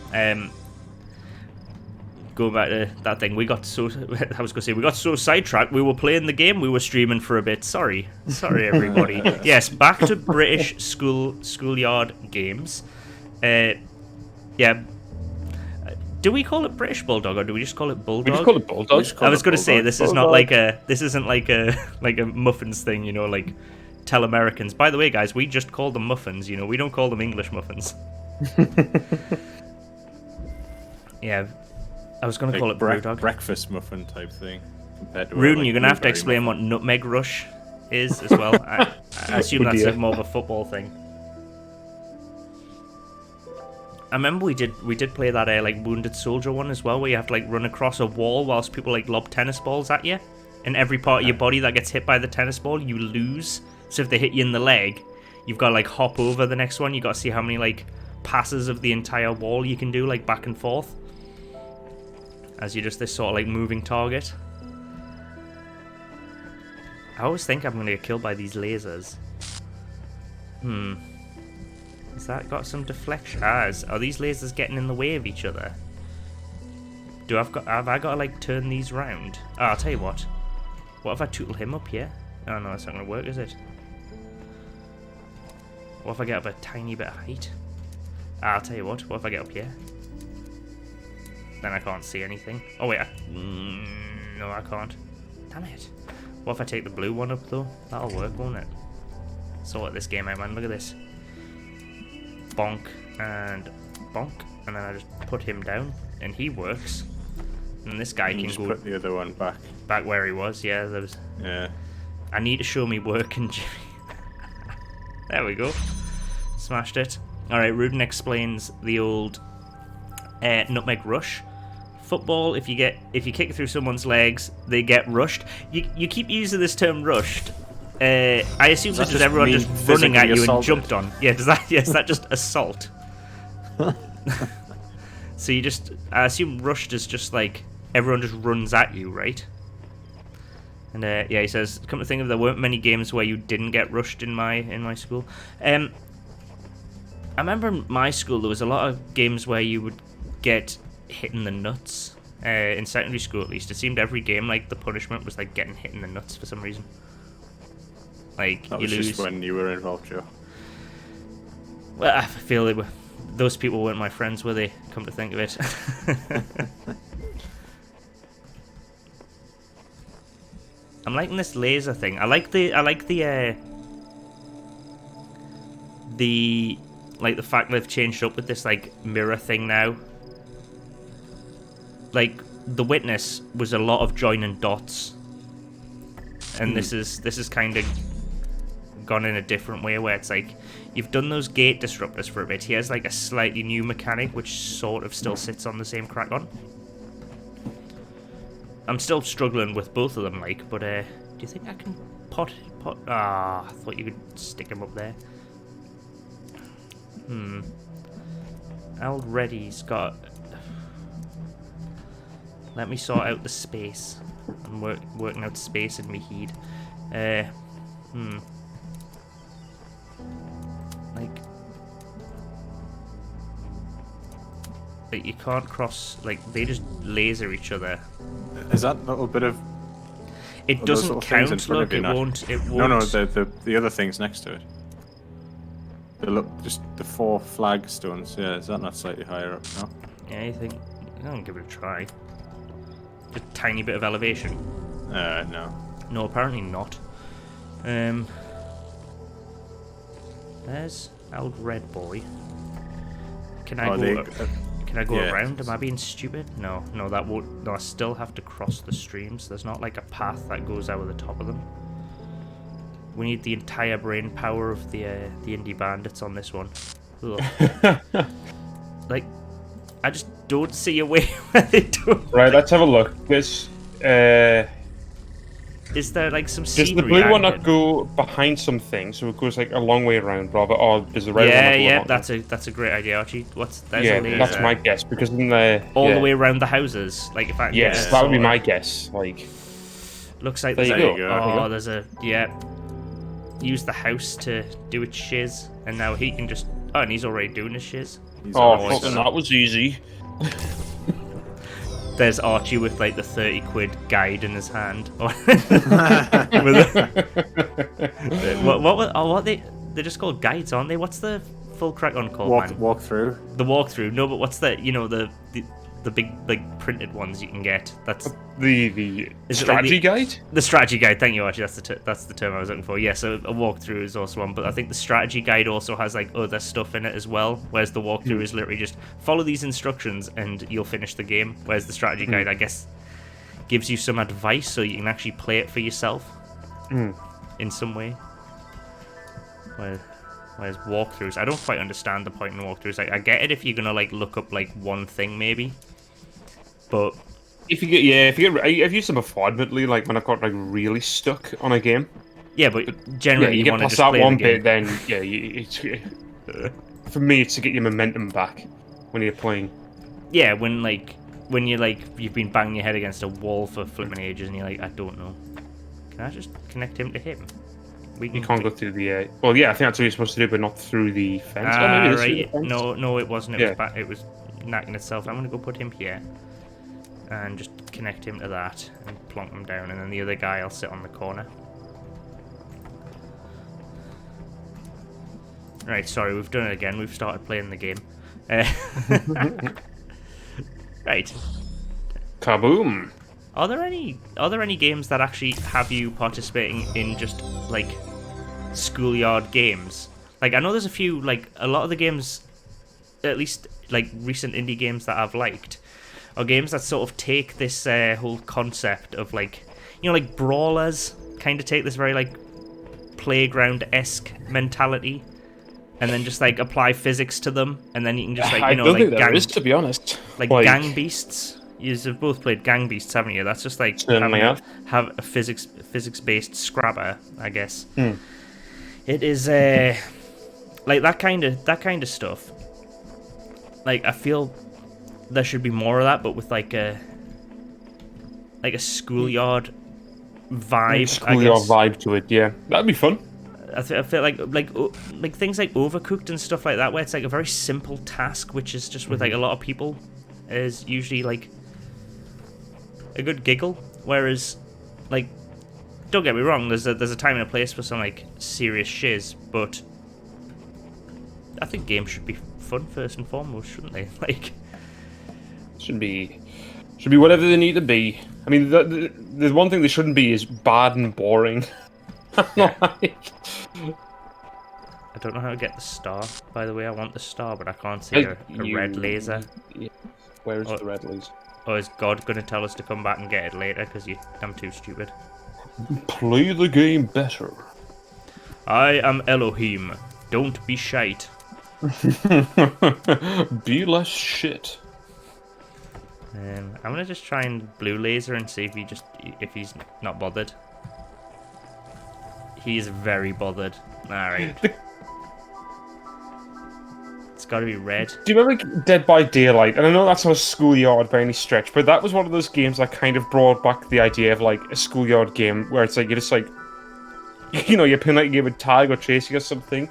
Going back to that thing, we got so... I was going to say, we got so sidetracked, we were playing the game, we were streaming for a bit. Sorry, everybody. Yes, back to British schoolyard games. Yeah. Do we call it British Bulldog, or do we just call it Bulldog? We just call it Bulldog. I was going to say, this is not like a... This isn't like a muffins thing, you know, like... Tell Americans. By the way, guys, we just call them muffins, you know, we don't call them English muffins. Yeah, I was going to call it Brewdog. Breakfast muffin type thing. Compared to Rudin, like you're going to have to explain what Nutmeg Rush is as well. I assume that's more of a football thing. I remember we did play that like Wounded Soldier one as well, where you have to like run across a wall whilst people like lob tennis balls at you. And every part of your body that gets hit by the tennis ball, you lose. So if they hit you in the leg, you've got to like hop over the next one. You got to see how many like passes of the entire wall you can do, like back and forth, as you're just this sort of like moving target. I always think I'm going to get killed by these lasers. Has that got some deflection? Are these lasers getting in the way of each other? Have I got to like turn these round? I'll tell you what. What if I tootle him up here? Oh no, that's not going to work, is it? What if I get up a tiny bit of height? I'll tell you what if I get up here? Then I can't see anything. Oh wait, no I can't. Damn it. What if I take the blue one up though? That'll work, won't it? Sort this game out, man. Look at this. Bonk and bonk. And then I just put him down and he works. And this guy can go... put the other one back. Back where he was, yeah. There was... Yeah. I need to show me working, Jimmy. There we go. Smashed it. Alright, Rudin explains the old Nutmeg Rush. Football, if you kick through someone's legs, they get rushed. You keep using this term rushed. I assume that's just everyone just running at you and jumped on. Yeah, is that just assault? So you just... I assume rushed is just like everyone just runs at you, right? And yeah, he says, come to think of it, there weren't many games where you didn't get rushed in my school. I remember in my school there was a lot of games where you would get hit in the nuts. In secondary school at least. It seemed every game like the punishment was like getting hit in the nuts for some reason. Like, that you was lose. Just when you were involved, Joe. Well, I feel those people weren't my friends, were they? Come to think of it. I'm liking this laser thing. I like the fact they've changed up with this like mirror thing now. Like The Witness was a lot of joining dots, and this is kind of gone in a different way where it's like you've done those gate disruptors for a bit. He has like a slightly new mechanic which sort of still sits on the same crack on. I'm still struggling with both of them, like, but do you think I can pot? I thought you could stick him up there. Already's got... Let me sort out the space. I'm working out space in me heed. Like... Like, you can't cross. Like, they just laser each other. Is that little bit of It those doesn't little things in count. front Look, of you? it Not? won't. It No, won't. the other things next to it. Just the 4 flagstones. Yeah, is that not slightly higher up? No. Yeah, I think. I'll give it a try. A tiny bit of elevation. No. No, apparently not. There's old red boy. Can I go? Can I go yeah. around? Am I being stupid? No, that won't. No, I still have to cross the streams. There's not like a path that goes over the top of them. We need the entire brain power of the indie bandits on this one. Like, I just don't see a way where they do. Right, let's have a look. This is there like some does scenery? the blue one not go behind something, so it goes like a long way around, rather? Or does the red one? Yeah, that's a great idea, Archie. There's a laser. That's my guess because in the all the way around the houses. Like if I yes, that would be my guess. Like looks like there there's you go. Oh, there's a use the house to do its shiz, and now he can just. Oh, and he's already doing his shiz. That was easy. There's Archie with like the 30 quid guide in his hand. What they're just called guides, aren't they? What's the full crack on called? Walk through. The walkthrough. No, but what's the the big like printed ones you can get? That's the strategy guide. The strategy guide. Thank you, Archie. That's the term I was looking for. Yeah, so a walkthrough is also one, but I think the strategy guide also has like other stuff in it as well. Whereas the walkthrough is literally just follow these instructions and you'll finish the game. Whereas the strategy guide, I guess, gives you some advice so you can actually play it for yourself in some way. Whereas walkthroughs, I don't quite understand the point in walkthroughs. Like, I get it if you're gonna like look up like one thing maybe, but if you get, I've used them before, admittedly, like when I've got like really stuck on a game. Yeah, but generally you you get want to past just that play one the game. bit, then it's for me it's to get your momentum back when you're playing. Yeah, when you've been banging your head against a wall for flipping ages, and you're like, I don't know. Can I just connect him to him? You can't go through the. Well, yeah, I think that's what you're supposed to do, but not through the fence. Right. No, it wasn't. It was knacking itself. I'm gonna go put him here, and just connect him to that, and plonk him down, and then the other guy I'll sit on the corner. Right. Sorry, we've done it again. We've started playing the game. Right. Kaboom. Are there any games that actually have you participating in just like schoolyard games? Like I know there's a lot of the games, at least like recent indie games that I've liked, are games that sort of take this whole concept of like, like brawlers kind of take this very like playground-esque mentality, and then just like apply physics to them, and then you can just like I don't think there is, to be honest. Like Gang Beasts. You've both played Gang Beasts, haven't you? That's just like have a physics-based Scrabber, I guess. It is like that kind of stuff. Like I feel there should be more of that, but with like a schoolyard vibe. Schoolyard vibe to it, yeah. That'd be fun. I feel like things like Overcooked and stuff like that, where it's like a very simple task, which is just with like a lot of people, is usually like a good giggle. Whereas, like, don't get me wrong, there's a time and a place for some like serious shiz, but I think games should be fun first and foremost, shouldn't they? Like, should be whatever they need to be. I mean, the one thing they shouldn't be is bad and boring. I don't know how to get the star, by the way. I want the star, but I can't see a red laser. Yeah. Where is the red laser? Or is God going to tell us to come back and get it later because I'm too stupid? Play the game better. I am Elohim. Don't be shite. Be less shit. I'm going to just try and blue laser and see if he's not bothered. He's very bothered. Alright. It's got to be red. Do you remember Dead by Daylight? And I know that's not a schoolyard by any stretch, but that was one of those games that kind of brought back the idea of like a schoolyard game where it's like you're just like, you're playing like a game of tag or chasing or something,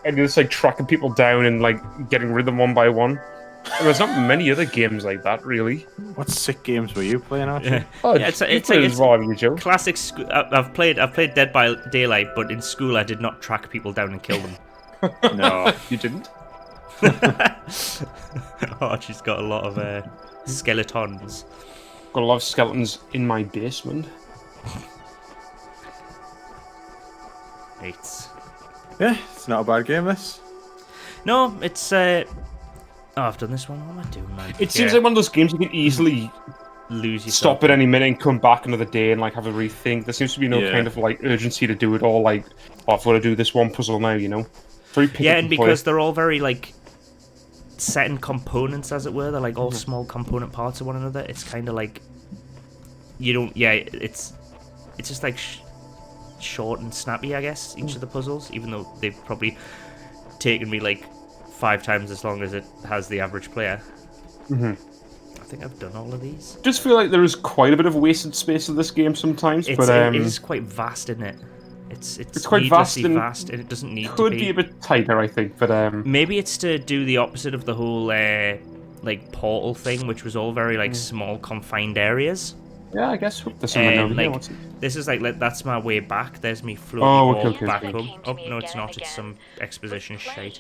and you're just like tracking people down and like getting rid of them one by one. There's not many other games like that, really. What sick games were you playing, Archie? Yeah, Oh, yeah, it's as raw as you, Joe. classic. I've played Dead by Daylight, but in school I did not track people down and kill them. No. You didn't? Archie's got a lot of skeletons. Got a lot of skeletons in my basement. It's Yeah, it's not a bad game, this. no, it's oh, I've done this one. What am I doing, man? It seems like one of those games you can easily lose yourself. stop at any minute and come back another day and like have a rethink. There seems to be no Yeah. kind of like urgency to do it, or like, oh, I've got to do this one puzzle now, you know? Very pick Yeah, up and play. because they're all very like set in components, as it were. They're like all small component parts of one another. It's kind of like you don't. Yeah, it's just like short and snappy, I guess. Each of the puzzles, even though they've probably taken me like 5 times as long as it has the average player. I think I've done all of these. Just feel like there is quite a bit of wasted space in this game sometimes, but It is quite vast, isn't it? It's quite vast needlessly and vast, and it doesn't need could to be a bit tighter, I think. But Maybe it's to do the opposite of the whole like portal thing, which was all very like small confined areas. yeah, I guess there's someone over here. Like What's it? this is like that's my way back. There's me floating Oh, okay, walk okay, back okay. home. Came to Oh me no, it's again not. and It's some again exposition with play. shite.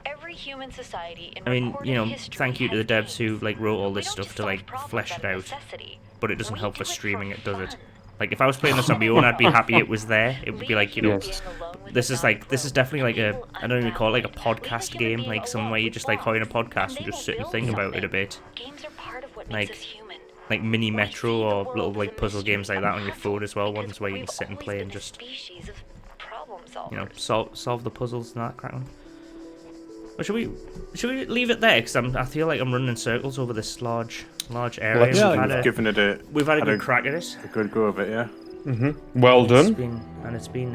Every human society in I mean, recorded you know, history thank you to the has devs who like wrote all We this don't stuff just to solve like problems flesh out it of out, necessity. but it doesn't We help do for it for streaming. It does it. fun. Like if I was playing this on my own, I'd be happy it was there. It would be like, you know, Yes. this is definitely like a, I don't even call it like a podcast game, like something where you just like hire a podcast and just sit and think about it a bit, Games are part of what Like, makes us human. like mini Metro We see the or world little as a like puzzle mystery games like that on your puzzle phone as well, because ones where you can we've sit and always play been and a just, species of problem you know, solvers. solve the puzzles and that crack one. Well, should we leave it there? Because I feel like I'm running in circles over this large area. Let's- Yeah, we've like had a giving it a we've had a had good crack at it. a good go of it, yeah. Well done. It's been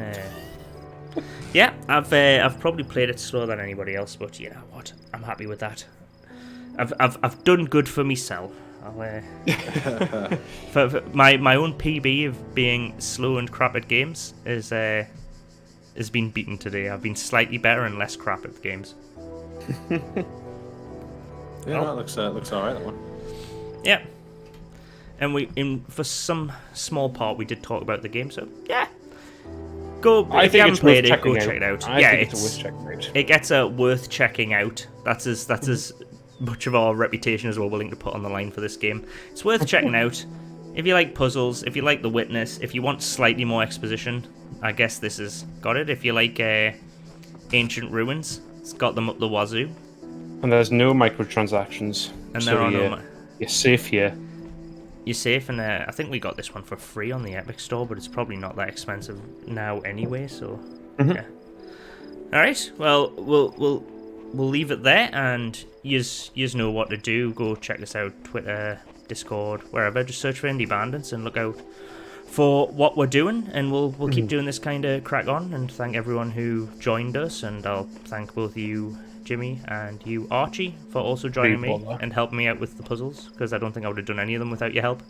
yeah, I've probably played it slower than anybody else, but you know what? I'm happy with that. I've done good for myself. I'll, for my own PB of being slow and crap at games has been beaten today. I've been slightly better and less crap at the games. Yeah, that looks alright, that one. Yeah. And for some small part we did talk about the game, so yeah. Go I if you think haven't it's played worth it, go checking check it out. I Yeah, think it's worth checking out. it gets a worth checking out. That's as much of our reputation as we're willing to put on the line for this game. It's worth checking out. If you like puzzles, if you like The Witness, if you want slightly more exposition, I guess this has got it. If you like ancient ruins, it's got them up the wazoo. And there's no microtransactions. And so there are you're, no. you're safe here. You're safe, and I think we got this one for free on the Epic Store, but it's probably not that expensive now anyway. So yeah. All right. Well, we'll leave it there, and yous know what to do. Go check us out, Twitter, Discord, wherever. Just search for Indie Bandits and look out for what we're doing, and we'll keep doing this kind of crack on. And thank everyone who joined us, and I'll thank both you, Jimmy, and you, Archie, for also joining me bother. and helping me out with the puzzles, because I don't think I would have done any of them without your help.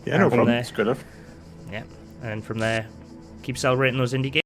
Yeah, no From problem. there. It's good enough. Yeah, and from there, keep celebrating those indie games.